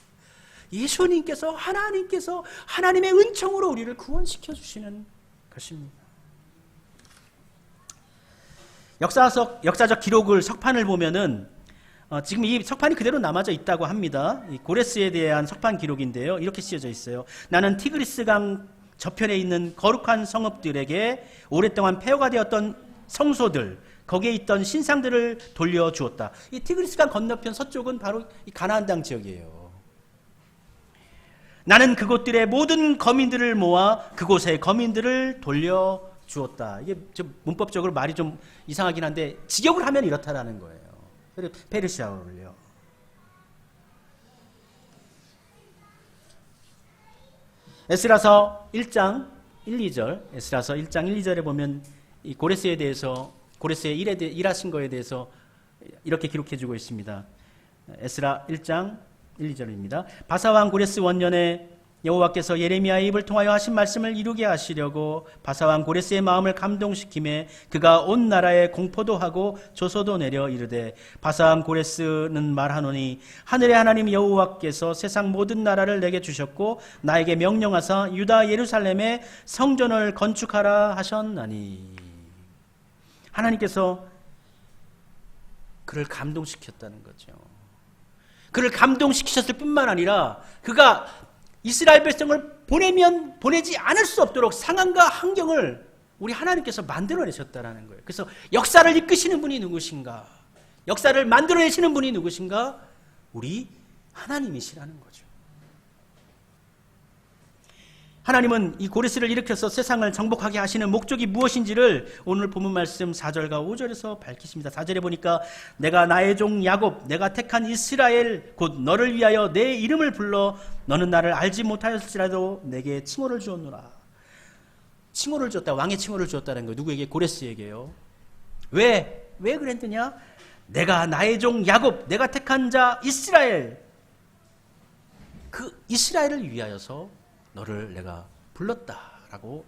예수님께서 하나님의 은총으로 우리를 구원시켜 주시는 것입니다. 역사적 기록을 석판을 보면은 지금 이 석판이 그대로 남아져 있다고 합니다. 이 고레스에 대한 석판 기록인데요. 이렇게 쓰여져 있어요. 나는 티그리스강 저편에 있는 거룩한 성읍들에게 오랫동안 폐허가 되었던 성소들, 거기에 있던 신상들을 돌려주었다. 이 티그리스강 건너편 서쪽은 바로 이 가나안 땅 지역이에요. 나는 그곳들의 모든 거민들을 모아 그곳의 거민들을 돌려주었다. 이게 좀 문법적으로 말이 좀 이상하긴 한데 직역을 하면 이렇다라는 거예요. 페르시아어를요. 에스라서 1장 1, 2절 에스라서 1장 1, 2절에 보면 이 고레스에 대해서 고레스의 일하신 거에 대해서 이렇게 기록해 주고 있습니다. 에스라 1장 1, 2절입니다. 바사왕 고레스 원년에 여호와께서 예레미야의 입을 통하여 하신 말씀을 이루게 하시려고 바사왕 고레스의 마음을 감동시키매 그가 온 나라에 공포도 하고 조소도 내려 이르되 바사왕 고레스는 말하노니 하늘의 하나님 여호와께서 세상 모든 나라를 내게 주셨고 나에게 명령하사 유다 예루살렘에 성전을 건축하라 하셨나니. 하나님께서 그를 감동시켰다는 거죠. 그를 감동시키셨을 뿐만 아니라 그가 이스라엘 백성을 보내지 않을 수 없도록 상황과 환경을 우리 하나님께서 만들어내셨다는 거예요. 그래서 역사를 이끄시는 분이 누구신가? 역사를 만들어내시는 분이 누구신가? 우리 하나님이시라는 거죠. 하나님은 이 고레스를 일으켜서 세상을 정복하게 하시는 목적이 무엇인지를 오늘 본문 말씀 4절과 5절에서 밝히십니다. 4절에 보니까 내가 나의 종 야곱 내가 택한 이스라엘 곧 너를 위하여 내 이름을 불러 너는 나를 알지 못하였을지라도 내게 칭호를 주었노라. 칭호를 주었다. 왕의 칭호를 주었다는 거예요. 누구에게? 고레스에게요. 왜 그랬느냐? 내가 나의 종 야곱 내가 택한 자 이스라엘 그 이스라엘을 위하여서 너를 내가 불렀다라고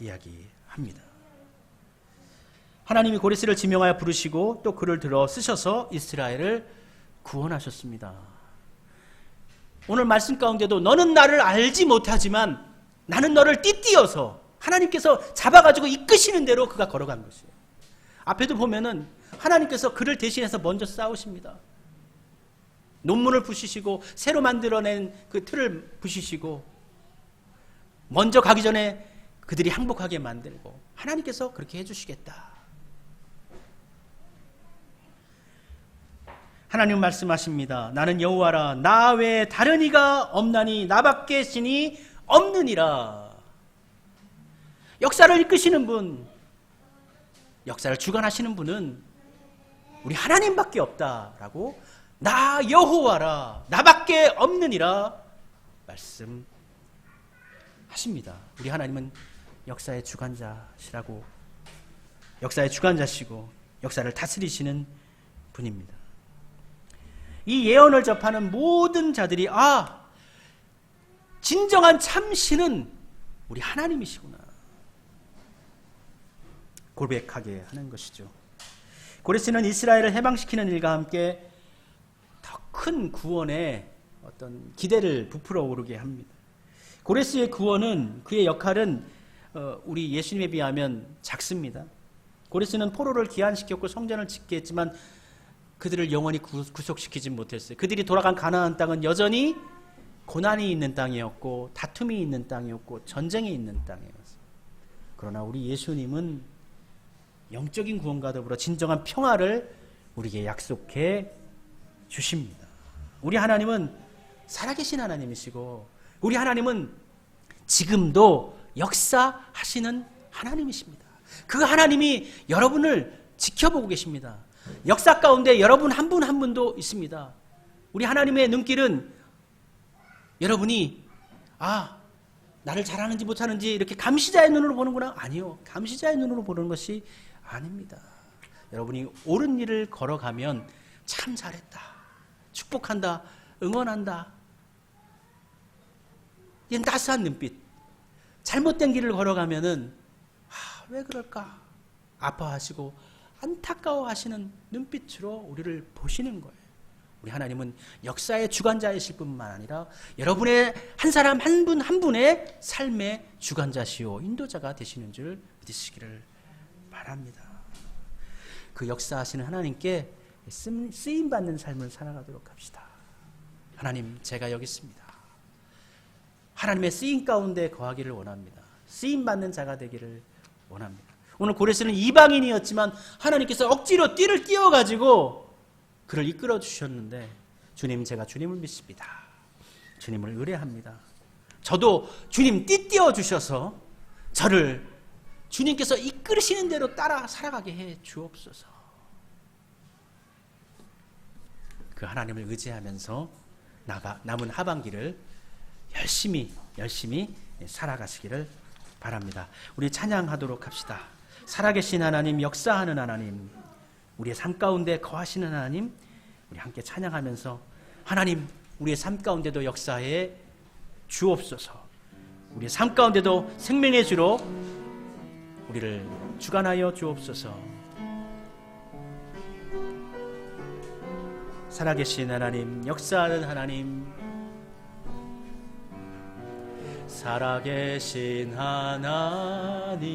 이야기합니다. 하나님이 고레스를 지명하여 부르시고 또 그를 들어 쓰셔서 이스라엘을 구원하셨습니다. 오늘 말씀 가운데도 너는 나를 알지 못하지만 나는 너를 띠띠어서 하나님께서 잡아가지고 이끄시는 대로 그가 걸어간 것이에요. 앞에도 보면은 하나님께서 그를 대신해서 먼저 싸우십니다. 논문을 부시시고 새로 만들어낸 그 틀을 부시시고 먼저 가기 전에 그들이 항복하게 만들고 하나님께서 그렇게 해주시겠다. 하나님 말씀하십니다. 나는 여호와라 나 외에 다른 이가 없나니 나밖에 신이 없느니라. 역사를 이끄시는 분, 역사를 주관하시는 분은 우리 하나님밖에 없다라고 나 여호와라 나밖에 없느니라 말씀하십니다. 우리 하나님은 역사의 주관자시라고, 역사의 주관자시고 역사를 다스리시는 분입니다. 이 예언을 접하는 모든 자들이 진정한 참신은 우리 하나님이시구나 고백하게 하는 것이죠. 고레스는 이스라엘을 해방시키는 일과 함께 더 큰 구원의 어떤 기대를 부풀어 오르게 합니다. 고레스의 구원은, 그의 역할은 우리 예수님에 비하면 작습니다. 고레스는 포로를 기한시켰고 성전을 짓게 했지만 그들을 영원히 구속시키지 못했어요. 그들이 돌아간 가나안 땅은 여전히 고난이 있는 땅이었고 다툼이 있는 땅이었고 전쟁이 있는 땅이었어요. 그러나 우리 예수님은 영적인 구원과 더불어 진정한 평화를 우리에게 약속해 주십니다. 우리 하나님은 살아계신 하나님이시고 우리 하나님은 지금도 역사하시는 하나님이십니다. 그 하나님이 여러분을 지켜보고 계십니다. 역사 가운데 여러분 한 분 한 분도 있습니다. 우리 하나님의 눈길은 여러분이 나를 잘하는지 못하는지 이렇게 감시자의 눈으로 보는구나. 아니요, 감시자의 눈으로 보는 것이 아닙니다. 여러분이 옳은 일을 걸어가면 참 잘했다, 축복한다, 응원한다, 이런 따스한 눈빛. 잘못된 길을 걸어가면은 왜 그럴까 아파하시고 안타까워하시는 눈빛으로 우리를 보시는 거예요. 우리 하나님은 역사의 주관자이실 뿐만 아니라 여러분의 한 사람 한 분 한 분의 삶의 주관자시오 인도자가 되시는 줄 믿으시기를 바랍니다. 그 역사하시는 하나님께 쓰임받는 삶을 살아가도록 합시다. 하나님, 제가 여기 있습니다. 하나님의 쓰임 가운데 거하기를 원합니다. 쓰임받는 자가 되기를 원합니다. 오늘 고레스는 이방인이었지만 하나님께서 억지로 띠를 띄워가지고 그를 이끌어 주셨는데, 주님, 제가 주님을 믿습니다. 주님을 의뢰합니다. 저도 주님 띠 띄워 주셔서 저를 주님께서 이끌으시는 대로 따라 살아가게 해 주옵소서. 그 하나님을 의지하면서 남은 하반기를 열심히 살아가시기를 바랍니다. 우리 찬양하도록 합시다. 살아계신 하나님, 역사하는 하나님, 우리의 삶 가운데 거하시는 하나님, 우리 함께 찬양하면서 하나님, 우리의 삶 가운데도 역사해 주옵소서. 우리의 삶 가운데도 생명의 주로 우리를 주관하여 주옵소서. 살아계신 하나님, 역사하는 하나님, 살아계신 하나님,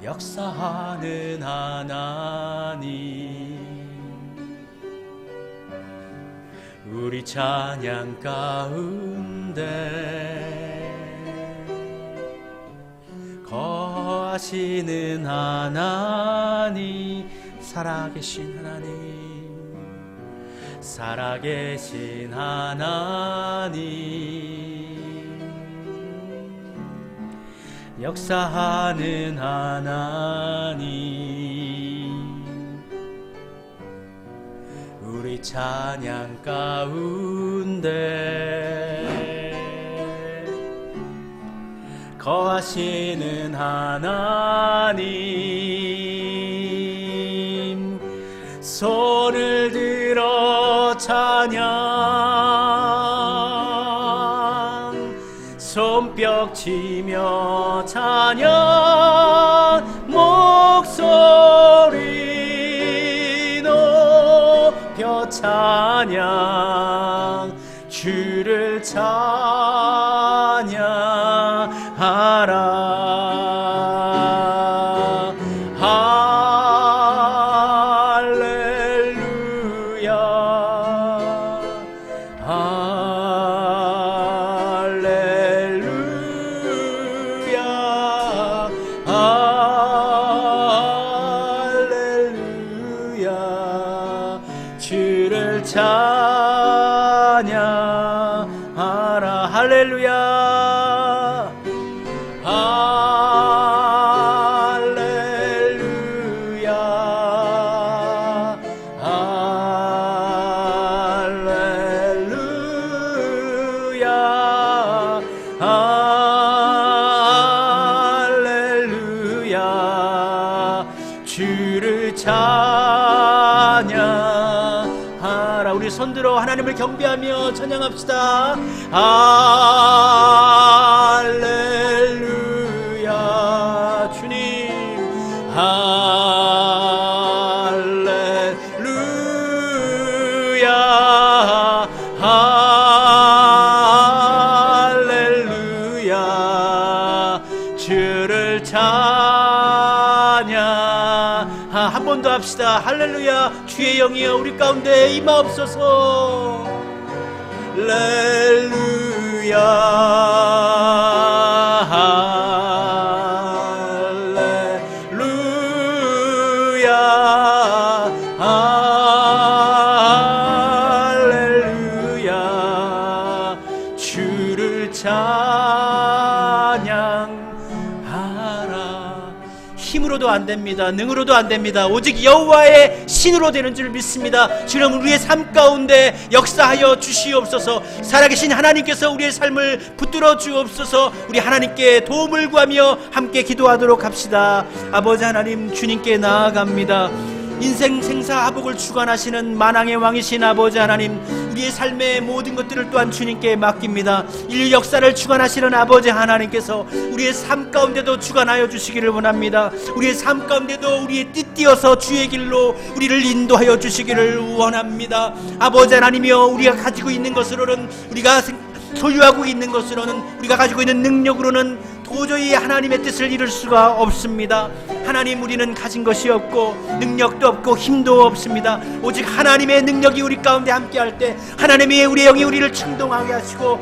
역사하는 하나님, 우리 찬양 가운데 거하시는 하나님, 살아계신 하나님, 살아계신 하나님, 역사하는 하나님, 우리 찬양 가운데 거하시는 하나님, 손을 들어 찬양, 손뼉 치며 찬양, 목소리 높여 찬양, 찬양 주를 찬양하라. 할렐루야 할렐루야 할렐루야 주를 찬양하라. 할렐루야 할렐루야 할렐루야 할렐루야 주를 찬양하라. 우리 손들어 하나님을 경배하며 찬양합시다. 할렐루야 주님 할렐루야 할렐루야 주를 찬양. 한 번 더 합시다. 할렐루야 주의 영이여 우리 가운데 임하옵소서. 할렐루야 할렐루야 할렐루야 주를 찬양하라. 힘으로도 안 됩니다. 능으로도 안 됩니다. 오직 여호와의 신으로 되는 줄 믿습니다. 주님 우리의 삶 가운데 역사하여 주시옵소서. 살아계신 하나님께서 우리의 삶을 붙들어 주옵소서. 우리 하나님께 도움을 구하며 함께 기도하도록 합시다. 아버지 하나님 주님께 나아갑니다. 인생 생사하복을 주관하시는 만왕의 왕이신 아버지 하나님, 우리의 삶의 모든 것들을 또한 주님께 맡깁니다. 인류 역사를 주관하시는 아버지 하나님께서 우리의 삶 가운데도 주관하여 주시기를 원합니다. 우리의 삶 가운데도 우리의 띠띠어서 주의 길로 우리를 인도하여 주시기를 원합니다. 아버지 하나님이여, 우리가 가지고 있는 것으로는, 우리가 소유하고 있는 것으로는, 우리가 가지고 있는 능력으로는 도저히 하나님의 뜻을 이룰 수가 없습니다. 하나님, 우리는 가진 것이 없고 능력도 없고 힘도 없습니다. 오직 하나님의 능력이 우리 가운데 함께할 때 하나님의 우리의 영이 우리를 충동하게 하시고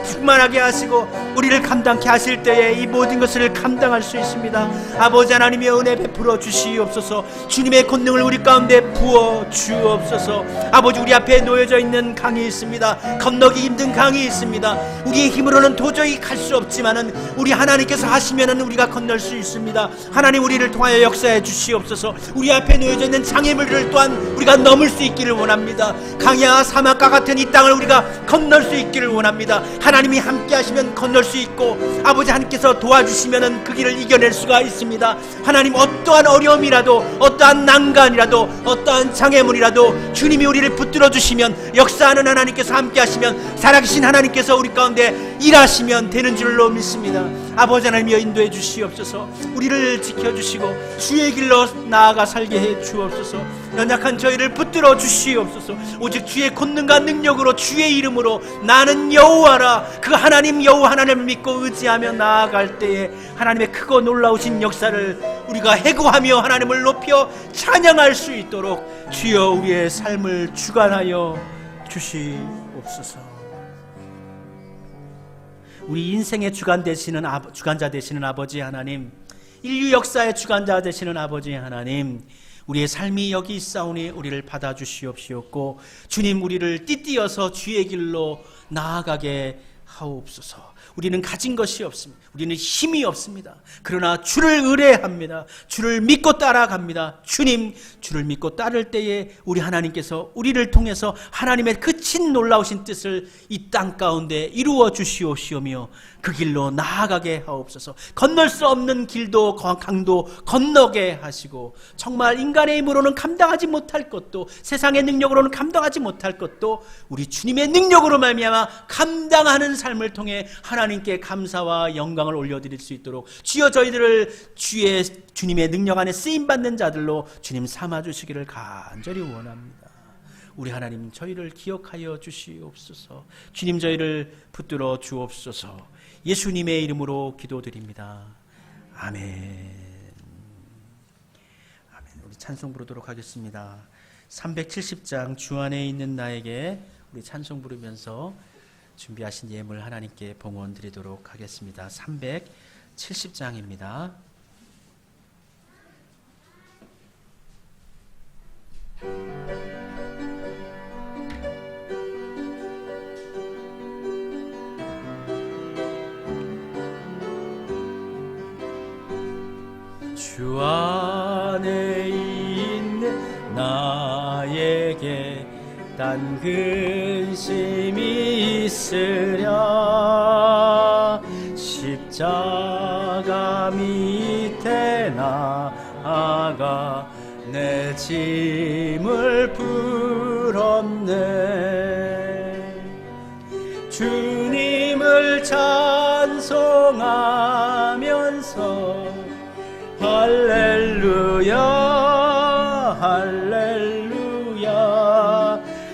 충만하게 하시고 우리를 감당케 하실 때에 이 모든 것을 감당할 수 있습니다. 아버지 하나님의 은혜 베풀어 주시옵소서. 주님의 권능을 우리 가운데 부어 주옵소서. 아버지, 우리 앞에 놓여져 있는 강이 있습니다. 건너기 힘든 강이 있습니다. 우리의 힘으로는 도저히 갈 수 없지만은 우리 하나님께서 하시면은 우리가 건널 수 있습니다. 하나님, 우리를 통하여 역사해 주시옵소서. 우리 앞에 놓여져 있는 장애물들을 또한 우리가 넘을 수 있기를 원합니다. 강야와 사막과 같은 이 땅을 우리가 건널 수 있기를 원합니다. 하나님이 함께 하시면 건널 수 있고, 아버지 하나님께서 도와주시면은 그 길을 이겨낼 수가 있습니다. 하나님, 어떠한 어려움이라도, 어떠한 난간이라도, 어떠한 장애물이라도 주님이 우리를 붙들어 주시면, 역사하는 하나님께서 함께 하시면, 살아계신 하나님께서 우리 가운데 일하시면 되는 줄로 믿습니다. 아버지 하나님이여, 인도해 주시옵소서. 우리를 지켜주시고 주의 길로 나아가 살게 해 주옵소서. 연약한 저희를 붙들어 주시옵소서. 오직 주의 권능과 능력으로, 주의 이름으로 나는 여호와라, 그 하나님 여호와 하나님을 믿고 의지하며 나아갈 때에 하나님의 크고 놀라우신 역사를 우리가 해고하며 하나님을 높여 찬양할 수 있도록 주여 우리의 삶을 주관하여 주시옵소서. 우리 인생의 주관자 되시는 아버지 하나님, 인류 역사의 주관자 되시는 아버지 하나님, 우리의 삶이 여기 있사오니 우리를 받아주시옵시옵고, 주님, 우리를 띠띠어서 주의 길로 나아가게 하옵소서. 우리는 가진 것이 없습니다. 우리는 힘이 없습니다. 그러나 주를 의뢰합니다. 주를 믿고 따라갑니다. 주님, 주를 믿고 따를 때에 우리 하나님께서 우리를 통해서 하나님의 그 친 놀라우신 뜻을 이 땅 가운데 이루어 주시옵시오며 그 길로 나아가게 하옵소서. 건널 수 없는 길도 강도 건너게 하시고, 정말 인간의 힘으로는 감당하지 못할 것도, 세상의 능력으로는 감당하지 못할 것도 우리 주님의 능력으로 말미암아 감당하는 삶을 통해 하나님께 감사와 영광을 올려드릴 수 있도록 주여 저희들을 주님의 능력 안에 쓰임받는 자들로 주님 삼아주시기를 간절히 원합니다. 우리 하나님 저희를 기억하여 주시옵소서. 주님 저희를 붙들어 주옵소서. 예수님의 이름으로 기도드립니다. 아멘. 아멘. 우리 찬송 부르도록 하겠습니다. 370장 주 안에 있는 나에게 우리 찬송 부르면서 준비하신 예물 하나님께 봉헌 드리도록 하겠습니다. 370장입니다. 주 안에 있는 나에게 딴 근심이 있으랴 십자가 밑에 나아가 내 짐을 풀었네. 주님을 찬송하면서 할렐루야 할렐루야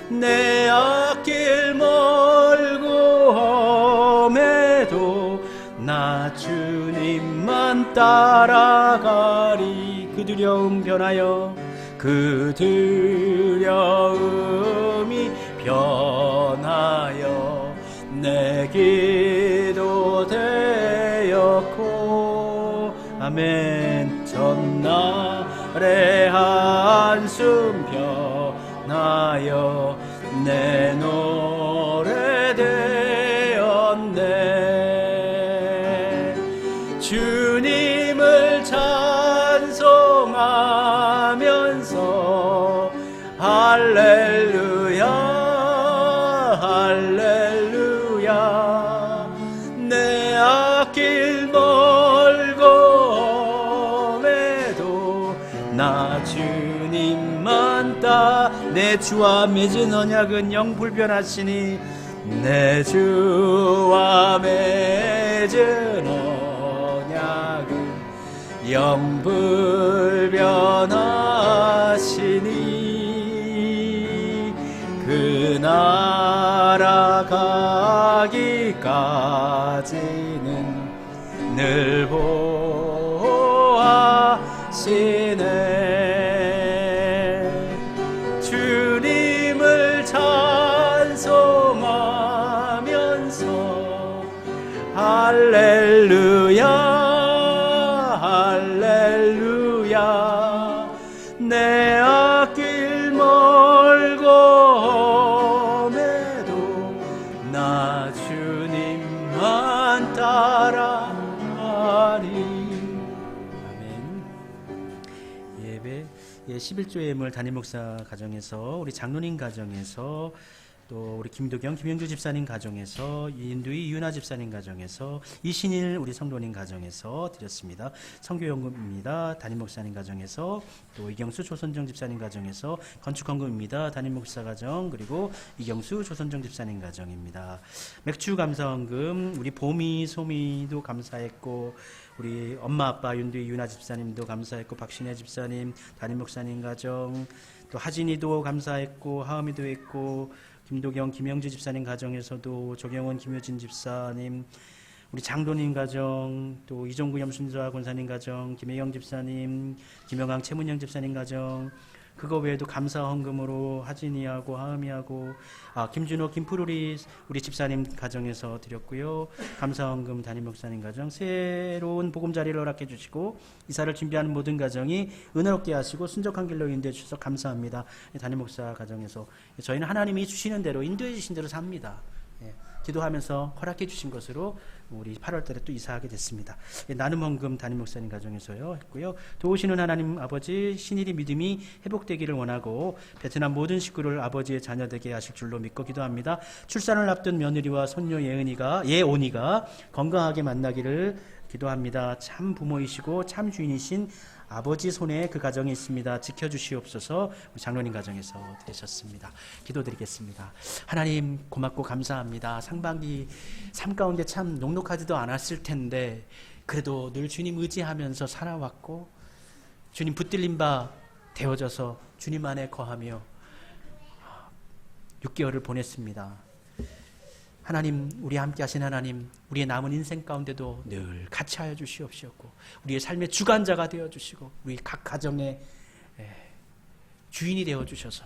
내 앞길 멀고 험해도 나 주님만 따라가리. 그 두려움 변하여 그 두려움이 변하여 내 기도 되었고 아멘. 전날의 한숨 변하여 내 노래 되었네. 주님을 찬송하면서 할렐루야 할렐루야 내 앞길 나 주님만 따 내 주와 맺은 언약은 영 불변하시니 내 주와 맺은 언약은 영 불변하시니 그 나라 가기까지는 늘 보호하시네. 주님을 찬송하면서 할렐루야 할렐루야 내 앞길 멀고 험해도 나 주님만 따라가리. 아멘. 예배 11조 예물 담임 목사 가정에서 우리 장로님 가정에서 또 우리 김도경, 김영주 집사님 가정에서 인두희, 이윤아 집사님 가정에서 이신일 우리 성도님 가정에서 드렸습니다. 선교연금입니다. 담임 목사님 가정에서 또 이경수 조선정 집사님 가정에서 건축헌금입니다. 담임 목사 가정 그리고 이경수 조선정 집사님 가정입니다. 맥주 감사헌금 우리 보미, 소미도 감사했고 우리 엄마 아빠 윤두희, 이윤아 집사님도 감사했고 박신혜 집사님, 담임 목사님 가정 또 하진이도 감사했고 하음이도 했고 김도경, 김영주 집사님 가정에서도 조경원, 김효진 집사님, 우리 장로님 가정, 또 이종구 염순자 권사님 가정, 김혜영 집사님, 김영강 최문영 집사님 가정, 그거 외에도 감사 헌금으로 하진이하고 하음이하고 김준호, 김푸르리 우리 집사님 가정에서 드렸고요. 감사 헌금 담임 목사님 가정, 새로운 보금자리를 허락해 주시고 이사를 준비하는 모든 가정이 은혜롭게 하시고 순적한 길로 인도해 주셔서 감사합니다. 담임 목사 가정에서 저희는 하나님이 주시는 대로 인도해 주신 대로 삽니다. 기도하면서 허락해 주신 것으로 우리 8월 달에 또 이사하게 됐습니다. 나눔 헌금 담임 목사님 가정에서요 했고요. 도우시는 하나님 아버지 신일이 믿음이 회복되기를 원하고 베트남 모든 식구를 아버지의 자녀 되게 하실 줄로 믿고 기도합니다. 출산을 앞둔 며느리와 손녀 예온이가 건강하게 만나기를 기도합니다. 참 부모이시고 참 주인이신 아버지 손에 그 가정이 있습니다. 지켜주시옵소서. 우리 장로님 가정에서 되셨습니다. 기도드리겠습니다. 하나님 고맙고 감사합니다. 상반기 삶 가운데 참 녹록하지도 않았을 텐데 그래도 늘 주님 의지하면서 살아왔고 주님 붙들린 바 되어져서 주님 안에 거하며 6개월을 보냈습니다. 하나님, 우리 함께 하신 하나님, 우리의 남은 인생 가운데도 늘 같이 하여 주시옵시고 우리의 삶의 주관자가 되어 주시고 우리 각 가정의 주인이 되어 주셔서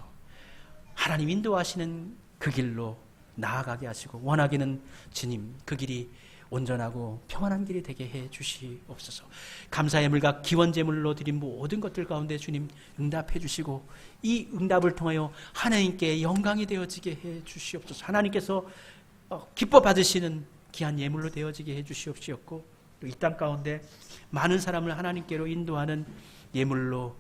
하나님 인도하시는 그 길로 나아가게 하시고 원하기는 주님 그 길이 온전하고 평안한 길이 되게 해 주시옵소서. 감사의 물과 기원제물로 드린 모든 것들 가운데 주님 응답해 주시고 이 응답을 통하여 하나님께 영광이 되어지게 해 주시옵소서. 하나님께서 기뻐 받으시는 귀한 예물로 되어지게 해 주시옵시고 또 이 땅 가운데 많은 사람을 하나님께로 인도하는 예물로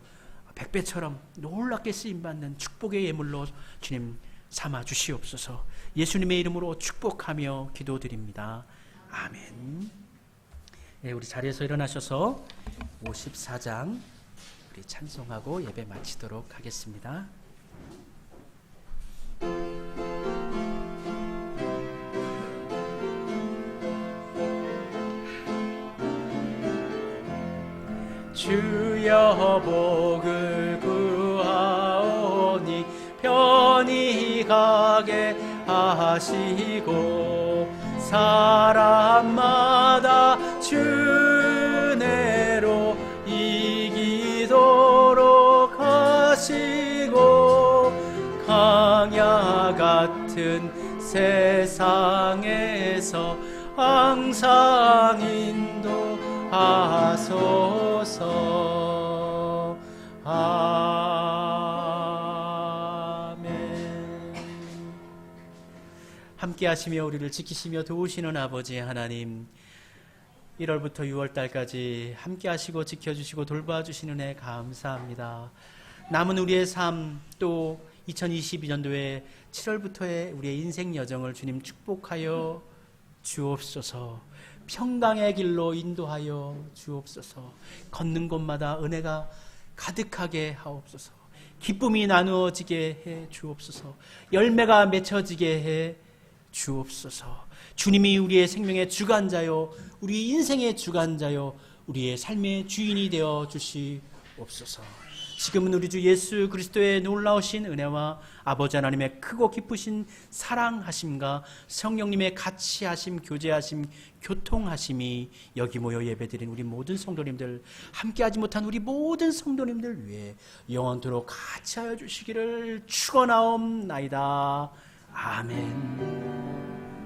백배처럼 놀랍게 쓰임받는 축복의 예물로 주님 삼아 주시옵소서. 예수님의 이름으로 축복하며 기도드립니다. 아멘. 네, 우리 자리에서 일어나셔서 54장 우리 찬송하고 예배 마치도록 하겠습니다. 주여 복을 구하오니 편히 가게 하시고 사람마다 주 은혜로 이기도록 하시고 강야 같은 세상에서 항상 인도하소서. 함께 하시며 우리를 지키시며 도우시는 아버지 하나님, 1월부터 6월달까지 함께 하시고 지켜주시고 돌봐주시는 애 감사합니다. 남은 우리의 삶, 또 2022년도에 7월부터의 우리의 인생 여정을 주님 축복하여 주옵소서. 평강의 길로 인도하여 주옵소서. 걷는 곳마다 은혜가 가득하게 하옵소서. 기쁨이 나누어지게 해 주옵소서. 열매가 맺혀지게 해 주옵소서. 주님이 우리의 생명의 주관자요, 우리 인생의 주관자요, 우리의 삶의 주인이 되어 주시옵소서. 지금은 우리 주 예수 그리스도의 놀라우신 은혜와 아버지 하나님의 크고 깊으신 사랑하심과 성령님의 같이하심, 교제하심, 교통하심이 여기 모여 예배드린 우리 모든 성도님들, 함께하지 못한 우리 모든 성도님들 위해 영원토록 같이하여 주시기를 축원하옵나이다. 아멘.